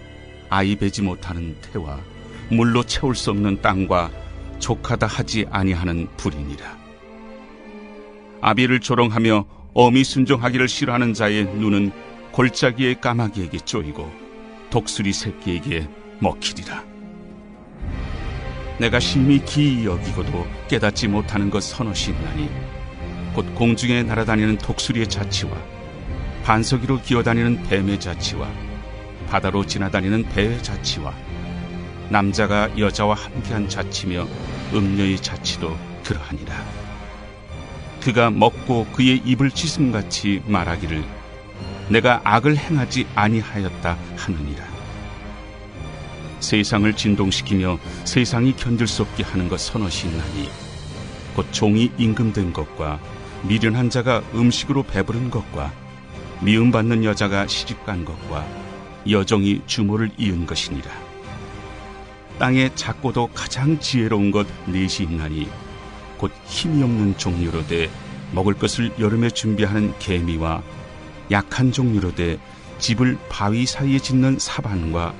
아이 베지 못하는 태와 물로 채울 수 없는 땅과 족하다 하지 아니하는 불이니라. 아비를 조롱하며 어미 순종하기를 싫어하는 자의 눈은 골짜기의 까마귀에게 쪼이고 독수리 새끼에게 먹히리라. 내가 심히 기이 여기고도 깨닫지 못하는 것 서너시 있나니 곧 공중에 날아다니는 독수리의 자치와 반석이로 기어다니는 뱀의 자치와 바다로 지나다니는 배의 자치와 남자가 여자와 함께한 자치며 음녀의 자치도 그러하니라. 그가 먹고 그의 입을 찢음같이 말하기를 내가 악을 행하지 아니하였다 하느니라. 세상을 진동시키며 세상이 견딜 수 없게 하는 것 서너시 있나니 곧 종이 임금된 것과 미련한 자가 음식으로 배부른 것과 미움받는 여자가 시집간 것과 여종이 주모를 이은 것이니라. 땅에 작고도 가장 지혜로운 것 4시 있나니 곧 힘이 없는 종류로되 먹을 것을 여름에 준비하는 개미와 약한 종류로되 집을 바위 사이에 짓는 사반과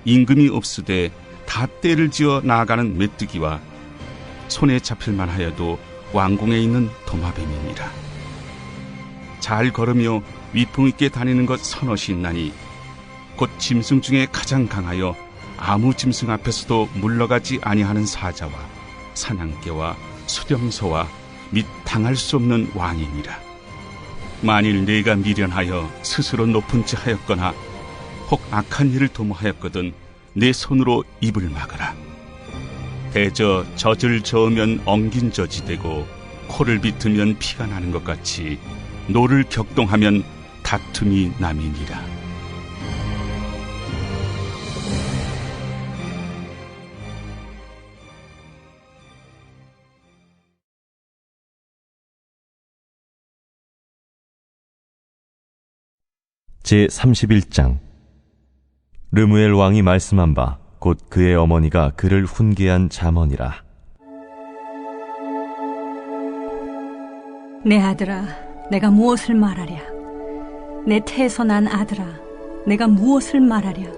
임금이 없으되 다 때를 지어 나아가는 메뚜기와 손에 잡힐만 하여도 왕궁에 있는 도마뱀이니라. 잘 걸으며 위풍 있게 다니는 것 서너시 있나니 곧 짐승 중에 가장 강하여 아무 짐승 앞에서도 물러가지 아니하는 사자와 사냥개와 수령소와 및 당할 수 없는 왕이니라. 만일 네가 미련하여 스스로 높은 지 하였거나 혹 악한 일을 도모하였거든 내 손으로 입을 막아라. 대저 젖을 저으면 엉긴 젖이 되고 코를 비틀면 피가 나는 것 같이 노를 격동하면 다툼이 남이니라. 제31장. 르무엘 왕이 말씀한 바 곧 그의 어머니가 그를 훈계한 잠언이라. 내 아들아, 내가 무엇을 말하랴? 내 태에서 난 아들아, 내가 무엇을 말하랴?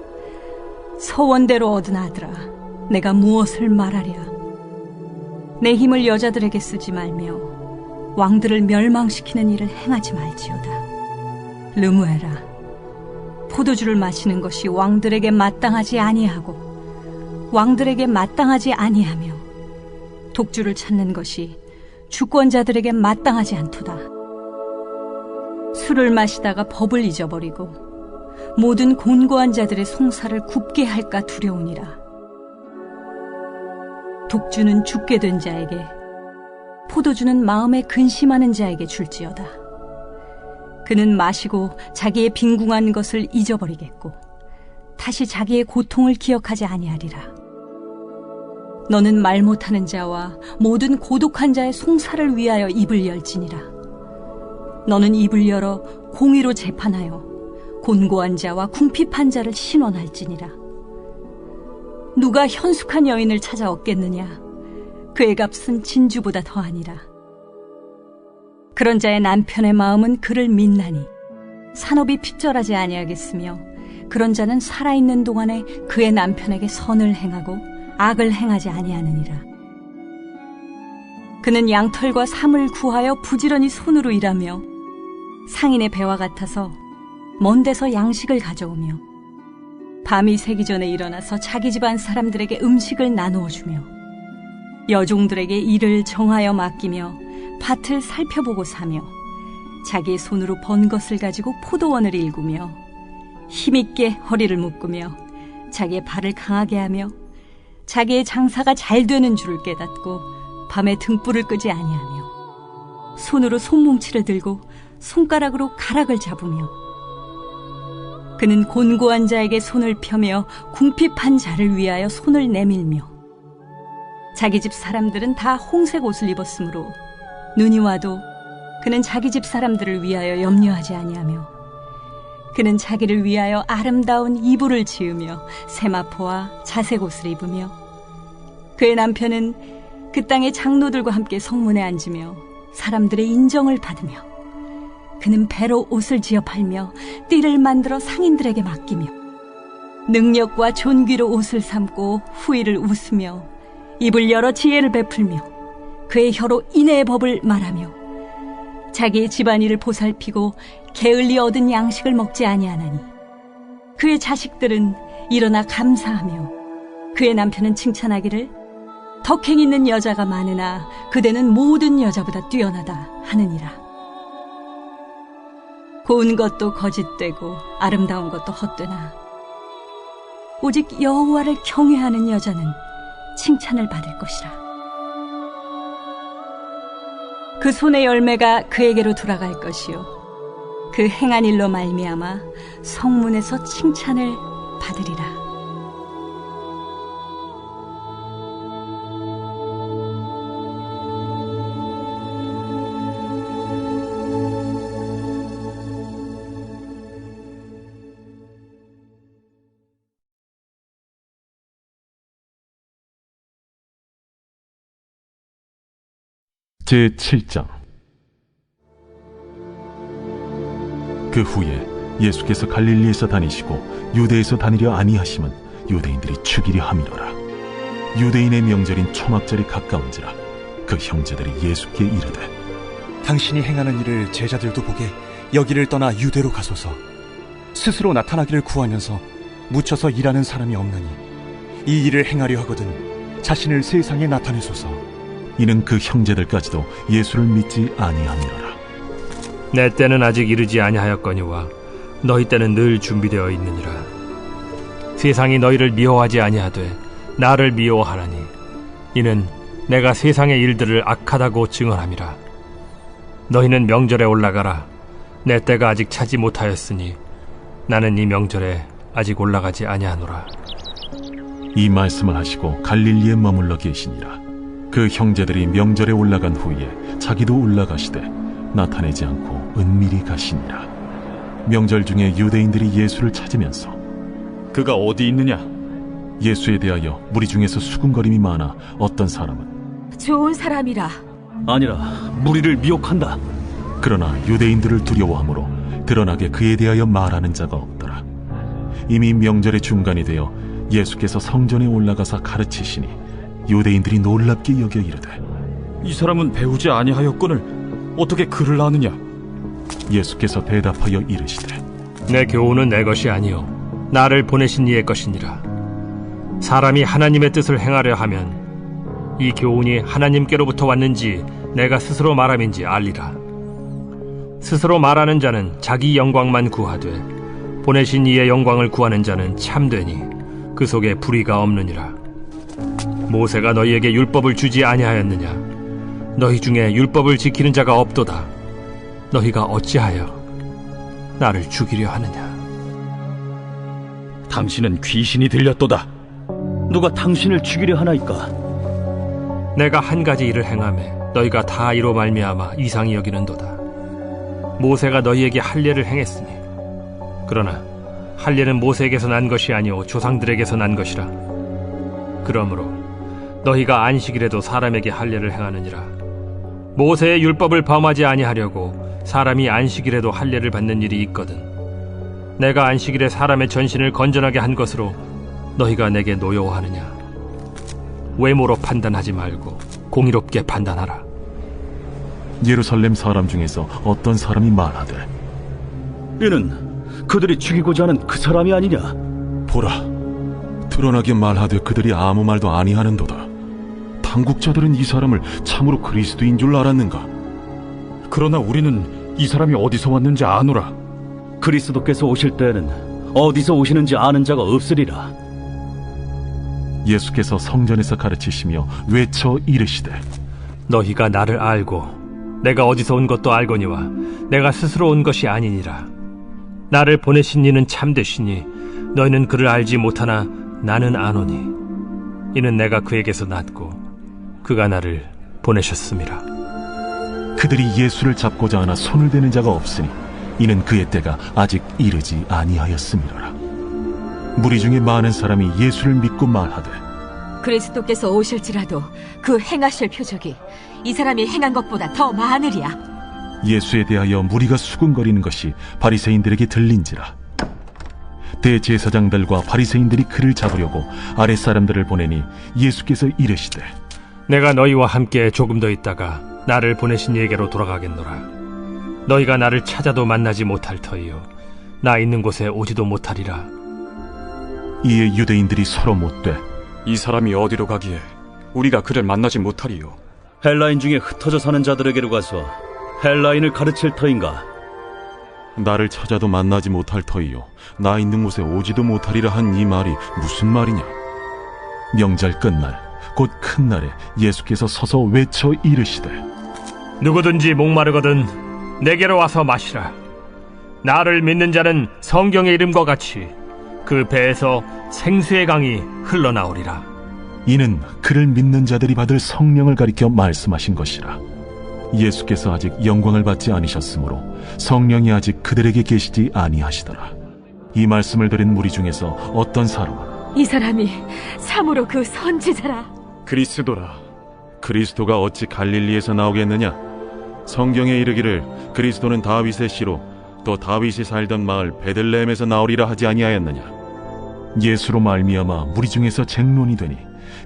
서원대로 얻은 아들아, 내가 무엇을 말하랴? 내 힘을 여자들에게 쓰지 말며 왕들을 멸망시키는 일을 행하지 말지어다. 르무엘아, 포도주를 마시는 것이 왕들에게 마땅하지 아니하고 왕들에게 마땅하지 아니하며 독주를 찾는 것이 주권자들에게 마땅하지 않도다. 술을 마시다가 법을 잊어버리고 모든 곤고한 자들의 송사를 굽게 할까 두려우니라. 독주는 죽게 된 자에게, 포도주는 마음에 근심하는 자에게 줄지어다. 그는 마시고 자기의 빈궁한 것을 잊어버리겠고 다시 자기의 고통을 기억하지 아니하리라. 너는 말 못하는 자와 모든 고독한 자의 송사를 위하여 입을 열지니라. 너는 입을 열어 공의로 재판하여 곤고한 자와 궁핍한 자를 신원할지니라. 누가 현숙한 여인을 찾아 얻겠느냐? 그의 값은 진주보다 더하니라. 그런 자의 남편의 마음은 그를 믿나니 산업이 핍절하지 아니하겠으며, 그런 자는 살아있는 동안에 그의 남편에게 선을 행하고 악을 행하지 아니하느니라. 그는 양털과 삼을 구하여 부지런히 손으로 일하며 상인의 배와 같아서 먼 데서 양식을 가져오며 밤이 새기 전에 일어나서 자기 집안 사람들에게 음식을 나누어 주며 여종들에게 일을 정하여 맡기며 밭을 살펴보고 사며 자기의 손으로 번 것을 가지고 포도원을 일구며 힘있게 허리를 묶으며 자기의 발을 강하게 하며 자기의 장사가 잘 되는 줄을 깨닫고 밤에 등불을 끄지 아니하며 손으로 손뭉치를 들고 손가락으로 가락을 잡으며 그는 곤고한 자에게 손을 펴며 궁핍한 자를 위하여 손을 내밀며 자기 집 사람들은 다 홍색 옷을 입었으므로 눈이 와도 그는 자기 집 사람들을 위하여 염려하지 아니하며 그는 자기를 위하여 아름다운 이불을 지으며 세마포와 자색 옷을 입으며 그의 남편은 그 땅의 장로들과 함께 성문에 앉으며 사람들의 인정을 받으며 그는 배로 옷을 지어 팔며 띠를 만들어 상인들에게 맡기며 능력과 존귀로 옷을 삼고 후일을 웃으며 입을 열어 지혜를 베풀며 그의 혀로 인애의 법을 말하며 자기의 집안일을 보살피고 게을리 얻은 양식을 먹지 아니하나니 그의 자식들은 일어나 감사하며 그의 남편은 칭찬하기를 덕행 있는 여자가 많으나 그대는 모든 여자보다 뛰어나다 하느니라. 고운 것도 거짓되고 아름다운 것도 헛되나 오직 여호와를 경외하는 여자는 칭찬을 받을 것이라. 그 손의 열매가 그에게로 돌아갈 것이요 그 행한 일로 말미암아 성문에서 칭찬을 받으리라. 제7장. 그 후에 예수께서 갈릴리에서 다니시고 유대에서 다니려 아니하심은 유대인들이 죽이려 함이로라. 유대인의 명절인 초막절이 가까운지라 그 형제들이 예수께 이르되 당신이 행하는 일을 제자들도 보게 여기를 떠나 유대로 가소서. 스스로 나타나기를 구하면서 묻혀서 일하는 사람이 없나니 이 일을 행하려 하거든 자신을 세상에 나타내소서. 이는 그 형제들까지도 예수를 믿지 아니함이로라. 내 때는 아직 이르지 아니하였거니와 너희 때는 늘 준비되어 있느니라. 세상이 너희를 미워하지 아니하되 나를 미워하나니 이는 내가 세상의 일들을 악하다고 증언함이라. 너희는 명절에 올라가라. 내 때가 아직 차지 못하였으니 나는 이 명절에 아직 올라가지 아니하노라. 이 말씀을 하시고 갈릴리에 머물러 계시니라. 그 형제들이 명절에 올라간 후에 자기도 올라가시되 나타내지 않고 은밀히 가시니라. 명절 중에 유대인들이 예수를 찾으면서 그가 어디 있느냐? 예수에 대하여 무리 중에서 수군거림이 많아 어떤 사람은 좋은 사람이라. 아니라 무리를 미혹한다. 그러나 유대인들을 두려워하므로 드러나게 그에 대하여 말하는 자가 없더라. 이미 명절의 중간이 되어 예수께서 성전에 올라가사 가르치시니 유대인들이 놀랍게 여겨 이르되 이 사람은 배우지 아니하였거늘 어떻게 글을 아느냐? 예수께서 대답하여 이르시되 내 교훈은 내 것이 아니요 나를 보내신 이의 것이니라. 사람이 하나님의 뜻을 행하려 하면 이 교훈이 하나님께로부터 왔는지 내가 스스로 말함인지 알리라. 스스로 말하는 자는 자기 영광만 구하되 보내신 이의 영광을 구하는 자는 참되니 그 속에 불의가 없느니라. 모세가 너희에게 율법을 주지 아니하였느냐? 너희 중에 율법을 지키는 자가 없도다. 너희가 어찌하여 나를 죽이려 하느냐? 당신은 귀신이 들렸도다. 누가 당신을 죽이려 하나이까? 내가 한 가지 일을 행하매 너희가 다 이로 말미암아 이상히 여기는도다. 모세가 너희에게 할례를 행했으니, 그러나 할례는 모세에게서 난 것이 아니오 조상들에게서 난 것이라. 그러므로 너희가 안식일에도 사람에게 할례를 행하느니라. 모세의 율법을 범하지 아니하려고 사람이 안식일에도 할례를 받는 일이 있거든. 내가 안식일에 사람의 전신을 건전하게 한 것으로 너희가 내게 노여워하느냐? 외모로 판단하지 말고 공의롭게 판단하라. 예루살렘 사람 중에서 어떤 사람이 말하되, 이는 그들이 죽이고자 하는 그 사람이 아니냐? 보라, 드러나게 말하되 그들이 아무 말도 아니하는도다. 당국자들은 이 사람을 참으로 그리스도인 줄 알았는가? 그러나 우리는 이 사람이 어디서 왔는지 아노라. 그리스도께서 오실 때에는 어디서 오시는지 아는 자가 없으리라. 예수께서 성전에서 가르치시며 외쳐 이르시되, 너희가 나를 알고 내가 어디서 온 것도 알거니와 내가 스스로 온 것이 아니니라. 나를 보내신 이는 참되시니 너희는 그를 알지 못하나 나는 아노니 이는 내가 그에게서 났고 그가 나를 보내셨음이라. 그들이 예수를 잡고자 하나 손을 대는 자가 없으니 이는 그의 때가 아직 이르지 아니하였음이라. 무리 중에 많은 사람이 예수를 믿고 말하되, 그리스도께서 오실지라도 그 행하실 표적이 이 사람이 행한 것보다 더 많으리야. 예수에 대하여 무리가 수군거리는 것이 바리새인들에게 들린지라. 대제사장들과 바리새인들이 그를 잡으려고 아랫사람들을 보내니 예수께서 이르시되, 내가 너희와 함께 조금 더 있다가 나를 보내신 이에게로 돌아가겠노라. 너희가 나를 찾아도 만나지 못할 터이요 나 있는 곳에 오지도 못하리라. 이에 유대인들이 서로 묻되, 이 사람이 어디로 가기에 우리가 그를 만나지 못하리요? 헬라인 중에 흩어져 사는 자들에게로 가서 헬라인을 가르칠 터인가? 나를 찾아도 만나지 못할 터이요 나 있는 곳에 오지도 못하리라 한 이 말이 무슨 말이냐? 명절 끝날 곧 큰 날에 예수께서 서서 외쳐 이르시되, 누구든지 목마르거든 내게로 와서 마시라. 나를 믿는 자는 성경의 이름과 같이 그 배에서 생수의 강이 흘러나오리라. 이는 그를 믿는 자들이 받을 성령을 가리켜 말씀하신 것이라. 예수께서 아직 영광을 받지 않으셨으므로 성령이 아직 그들에게 계시지 아니하시더라. 이 말씀을 들은 무리 중에서 어떤 사람은, 이 사람이 참으로 그 선지자라. 그리스도라. 그리스도가 어찌 갈릴리에서 나오겠느냐? 성경에 이르기를 그리스도는 다윗의 씨로 또 다윗이 살던 마을 베들레헴에서 나오리라 하지 아니하였느냐? 예수로 말미암아 무리 중에서 쟁론이 되니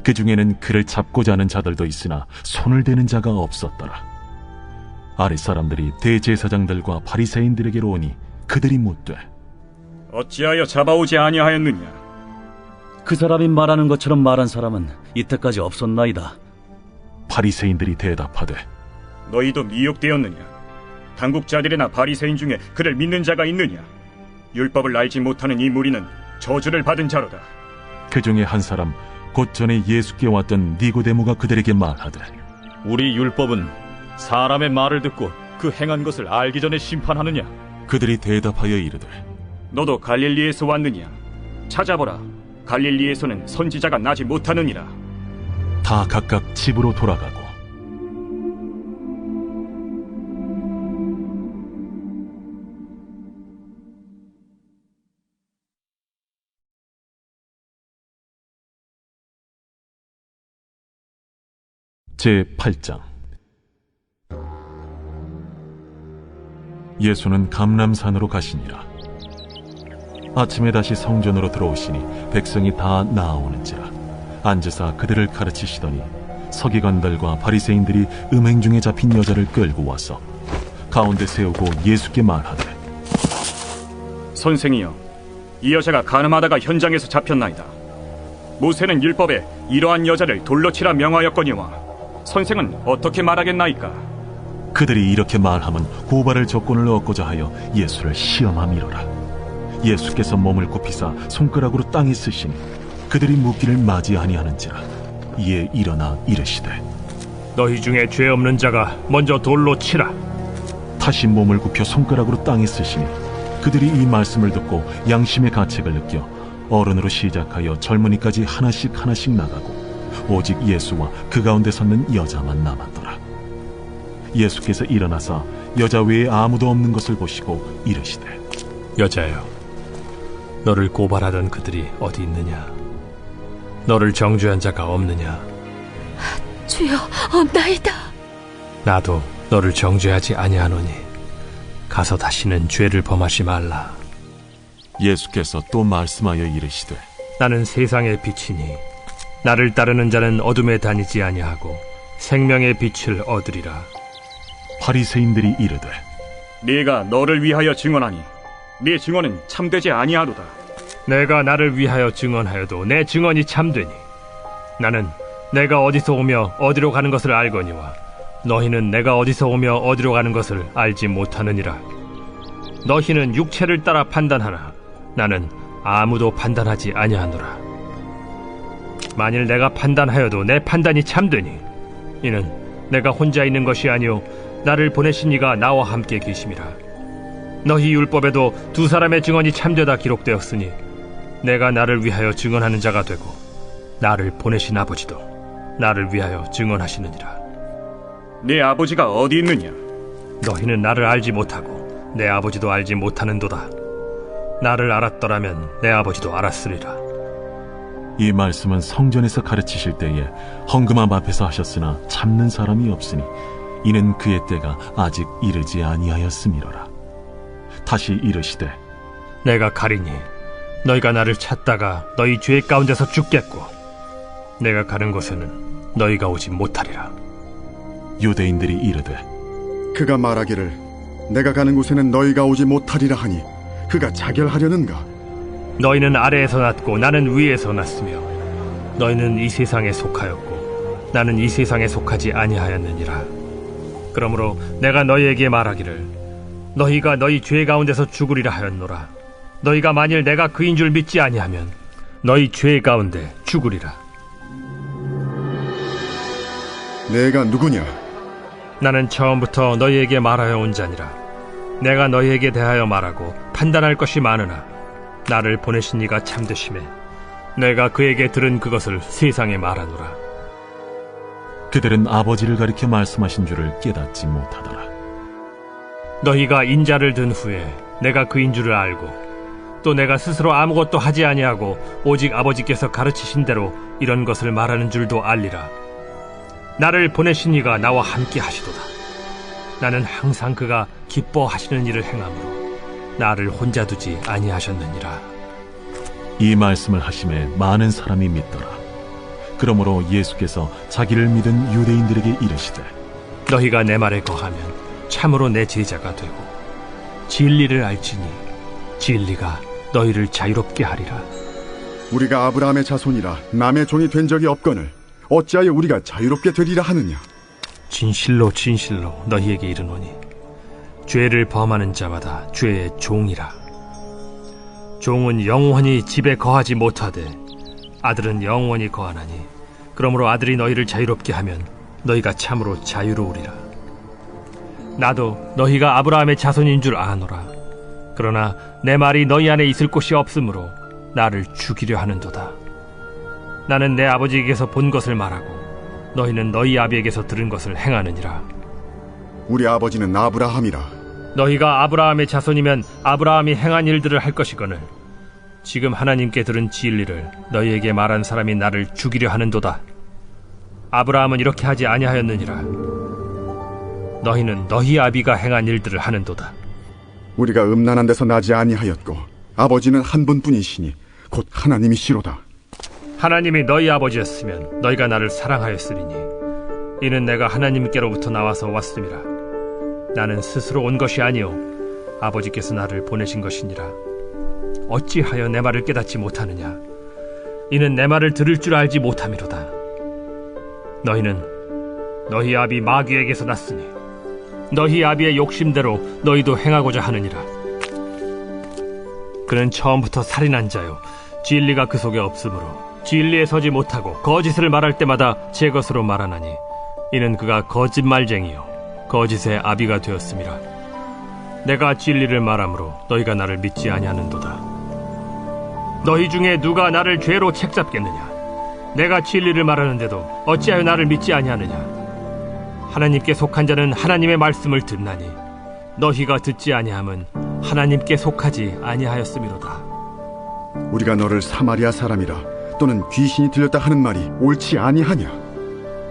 그 중에는 그를 잡고자 하는 자들도 있으나 손을 대는 자가 없었더라. 아랫사람들이 대제사장들과 바리새인들에게로 오니 그들이 묻되, 어찌하여 잡아오지 아니하였느냐? 그 사람이 말하는 것처럼 말한 사람은 이때까지 없었나이다. 바리새인들이 대답하되, 너희도 미혹되었느냐? 당국자들이나 바리새인 중에 그를 믿는 자가 있느냐? 율법을 알지 못하는 이 무리는 저주를 받은 자로다. 그 중에 한 사람 곧 전에 예수께 왔던 니고데모가 그들에게 말하되, 우리 율법은 사람의 말을 듣고 그 행한 것을 알기 전에 심판하느냐? 그들이 대답하여 이르되, 너도 갈릴리에서 왔느냐? 찾아보라. 갈릴리에서는 선지자가 나지 못하느니라. 다 각각 집으로 돌아가고 제8장. 예수는 감람산으로 가시니라. 아침에 다시 성전으로 들어오시니 백성이 다 나아오는지라. 앉으사 그들을 가르치시더니 서기관들과 바리새인들이 음행 중에 잡힌 여자를 끌고 와서 가운데 세우고 예수께 말하되, 선생이여, 이 여자가 간음하다가 현장에서 잡혔나이다. 모세는 율법에 이러한 여자를 돌로 치라 명하였거니와 선생은 어떻게 말하겠나이까? 그들이 이렇게 말하면 고발할 조건을 얻고자 하여 예수를 시험함이로라. 예수께서 몸을 굽히사 손가락으로 땅에 쓰시니 그들이 묻기를 맞이아니하는지라. 이에 일어나 이르시되, 너희 중에 죄 없는 자가 먼저 돌로 치라. 다시 몸을 굽혀 손가락으로 땅에 쓰시니 그들이 이 말씀을 듣고 양심의 가책을 느껴 어른으로 시작하여 젊은이까지 하나씩 나가고 오직 예수와 그 가운데 섰는 여자만 남았더라. 예수께서 일어나사 여자 외에 아무도 없는 것을 보시고 이르시되, 여자여, 너를 고발하던 그들이 어디 있느냐? 너를 정죄한 자가 없느냐? 주여, 없나이다. 나도 너를 정죄하지 아니하노니 가서 다시는 죄를 범하지 말라. 예수께서 또 말씀하여 이르시되, 나는 세상의 빛이니 나를 따르는 자는 어둠에 다니지 아니하고 생명의 빛을 얻으리라. 바리새인들이 이르되, 네가 너를 위하여 증언하니 네 증언은 참되지 아니하로다. 내가 나를 위하여 증언하여도 내 증언이 참되니 나는 내가 어디서 오며 어디로 가는 것을 알거니와 너희는 내가 어디서 오며 어디로 가는 것을 알지 못하느니라. 너희는 육체를 따라 판단하나 나는 아무도 판단하지 아니하노라. 만일 내가 판단하여도 내 판단이 참되니 이는 내가 혼자 있는 것이 아니오 나를 보내신 이가 나와 함께 계심이라. 너희 율법에도 두 사람의 증언이 참되다 기록되었으니 내가 나를 위하여 증언하는 자가 되고 나를 보내신 아버지도 나를 위하여 증언하시느니라. 네 아버지가 어디 있느냐? 너희는 나를 알지 못하고 내 아버지도 알지 못하는도다. 나를 알았더라면 내 아버지도 알았으리라. 이 말씀은 성전에서 가르치실 때에 헌금함 앞에서 하셨으나 참는 사람이 없으니 이는 그의 때가 아직 이르지 아니하였음이로라. 다시 이르시되, 내가 가리니 너희가 나를 찾다가 너희 죄 가운데서 죽겠고 내가 가는 곳에는 너희가 오지 못하리라. 유대인들이 이르되, 그가 말하기를 내가 가는 곳에는 너희가 오지 못하리라 하니 그가 자결하려는가? 너희는 아래에서 났고 나는 위에서 났으며 너희는 이 세상에 속하였고 나는 이 세상에 속하지 아니하였느니라. 그러므로 내가 너희에게 말하기를 너희가 너희 죄 가운데서 죽으리라 하였노라. 너희가 만일 내가 그인 줄 믿지 아니하면 너희 죄 가운데 죽으리라. 내가 누구냐? 나는 처음부터 너희에게 말하여 온 자니라. 내가 너희에게 대하여 말하고 판단할 것이 많으나 나를 보내신 이가 참되심에 내가 그에게 들은 그것을 세상에 말하노라. 그들은 아버지를 가리켜 말씀하신 줄을 깨닫지 못하더라. 너희가 인자를 든 후에 내가 그인 줄을 알고 또 내가 스스로 아무것도 하지 아니하고 오직 아버지께서 가르치신 대로 이런 것을 말하는 줄도 알리라. 나를 보내신 이가 나와 함께 하시도다. 나는 항상 그가 기뻐하시는 일을 행함으로 나를 혼자 두지 아니하셨느니라. 이 말씀을 하심에 많은 사람이 믿더라. 그러므로 예수께서 자기를 믿은 유대인들에게 이르시되, 너희가 내 말에 거하면 참으로 내 제자가 되고 진리를 알지니 진리가 너희를 자유롭게 하리라. 우리가 아브라함의 자손이라 남의 종이 된 적이 없거늘 어찌하여 우리가 자유롭게 되리라 하느냐? 진실로 진실로 너희에게 이르노니 죄를 범하는 자마다 죄의 종이라. 종은 영원히 집에 거하지 못하되 아들은 영원히 거하나니 그러므로 아들이 너희를 자유롭게 하면 너희가 참으로 자유로우리라. 나도 너희가 아브라함의 자손인 줄 아노라. 그러나 내 말이 너희 안에 있을 곳이 없으므로 나를 죽이려 하는도다. 나는 내 아버지에게서 본 것을 말하고 너희는 너희 아비에게서 들은 것을 행하느니라. 우리 아버지는 아브라함이라. 너희가 아브라함의 자손이면 아브라함이 행한 일들을 할 것이거늘 지금 하나님께 들은 진리를 너희에게 말한 사람이 나를 죽이려 하는도다. 아브라함은 이렇게 하지 아니하였느니라. 너희는 너희 아비가 행한 일들을 하는도다. 우리가 음란한 데서 나지 아니하였고 아버지는 한 분뿐이시니 곧 하나님이시로다. 하나님이 너희 아버지였으면 너희가 나를 사랑하였으리니 이는 내가 하나님께로부터 나와서 왔음이라. 나는 스스로 온 것이 아니오 아버지께서 나를 보내신 것이니라. 어찌하여 내 말을 깨닫지 못하느냐? 이는 내 말을 들을 줄 알지 못함이로다. 너희는 너희 아비 마귀에게서 났으니 너희 아비의 욕심대로 너희도 행하고자 하느니라. 그는 처음부터 살인한 자요 진리가 그 속에 없으므로 진리에 서지 못하고 거짓을 말할 때마다 제 것으로 말하나니 이는 그가 거짓말쟁이요 거짓의 아비가 되었음이라. 내가 진리를 말함으로 너희가 나를 믿지 아니하는도다. 너희 중에 누가 나를 죄로 책잡겠느냐? 내가 진리를 말하는데도 어찌하여 나를 믿지 아니하느냐? 하나님께 속한 자는 하나님의 말씀을 듣나니 너희가 듣지 아니함은 하나님께 속하지 아니하였음이로다. 우리가 너를 사마리아 사람이라 또는 귀신이 들렸다 하는 말이 옳지 아니하냐?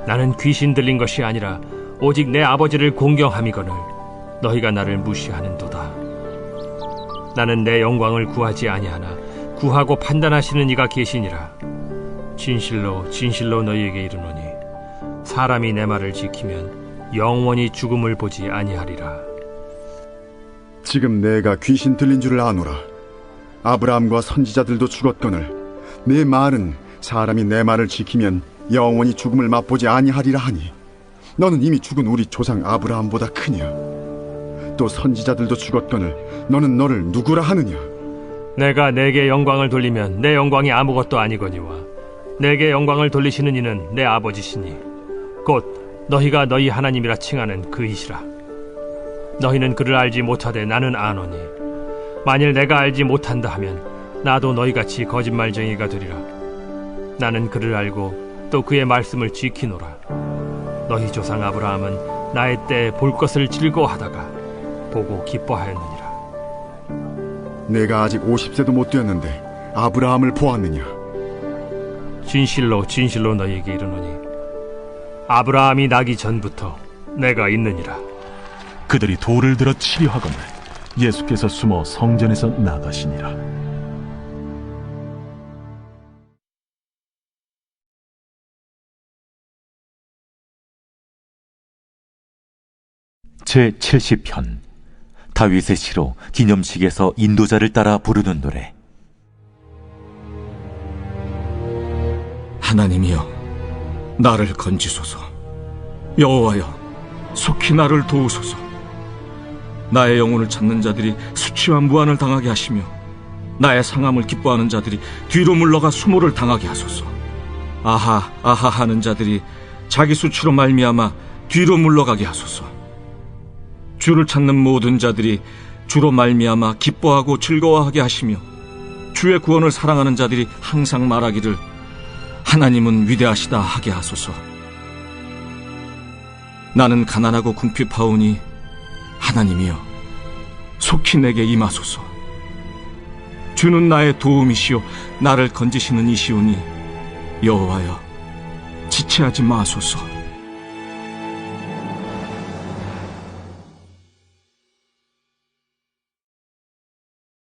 나는 귀신 들린 것이 아니라 오직 내 아버지를 공경함이거늘 너희가 나를 무시하는도다. 나는 내 영광을 구하지 아니하나 구하고 판단하시는 이가 계시니라. 진실로 진실로 너희에게 이르노니 사람이 내 말을 지키면 영원히 죽음을 보지 아니하리라. 지금 내가 귀신 들린 줄을 아노라. 아브라함과 선지자들도 죽었거늘 내 말은 사람이 내 말을 지키면 영원히 죽음을 맛보지 아니하리라 하니 너는 이미 죽은 우리 조상 아브라함보다 크냐? 또 선지자들도 죽었거늘 너는 너를 누구라 하느냐? 내가 내게 영광을 돌리면 내 영광이 아무것도 아니거니와 내게 영광을 돌리시는 이는 내 아버지시니 곧 너희가 너희 하나님이라 칭하는 그이시라. 너희는 그를 알지 못하되 나는 아노니 만일 내가 알지 못한다 하면 나도 너희같이 거짓말쟁이가 되리라. 나는 그를 알고 또 그의 말씀을 지키노라. 너희 조상 아브라함은 나의 때에 볼 것을 즐거워하다가 보고 기뻐하였느니라. 내가 아직 50세도 못 되었는데 아브라함을 보았느냐? 진실로 진실로 너희에게 이르노니 아브라함이 나기 전부터 내가 있느니라. 그들이 돌을 들어 치려 하거늘 예수께서 숨어 성전에서 나가시니라. 제70편 다윗의 시로 기념식에서 인도자를 따라 부르는 노래. 하나님이여 나를 건지소서. 여호와여 속히 나를 도우소서. 나의 영혼을 찾는 자들이 수치와 무한을 당하게 하시며 나의 상함을 기뻐하는 자들이 뒤로 물러가 수모를 당하게 하소서. 아하 아하 하는 자들이 자기 수치로 말미암아 뒤로 물러가게 하소서. 주를 찾는 모든 자들이 주로 말미암아 기뻐하고 즐거워하게 하시며 주의 구원을 사랑하는 자들이 항상 말하기를 하나님은 위대하시다 하게 하소서. 나는 가난하고 궁핍하오니 하나님이여 속히 내게 임하소서. 주는 나의 도움이시오 나를 건지시는 이시오니 여호와여 지체하지 마소서.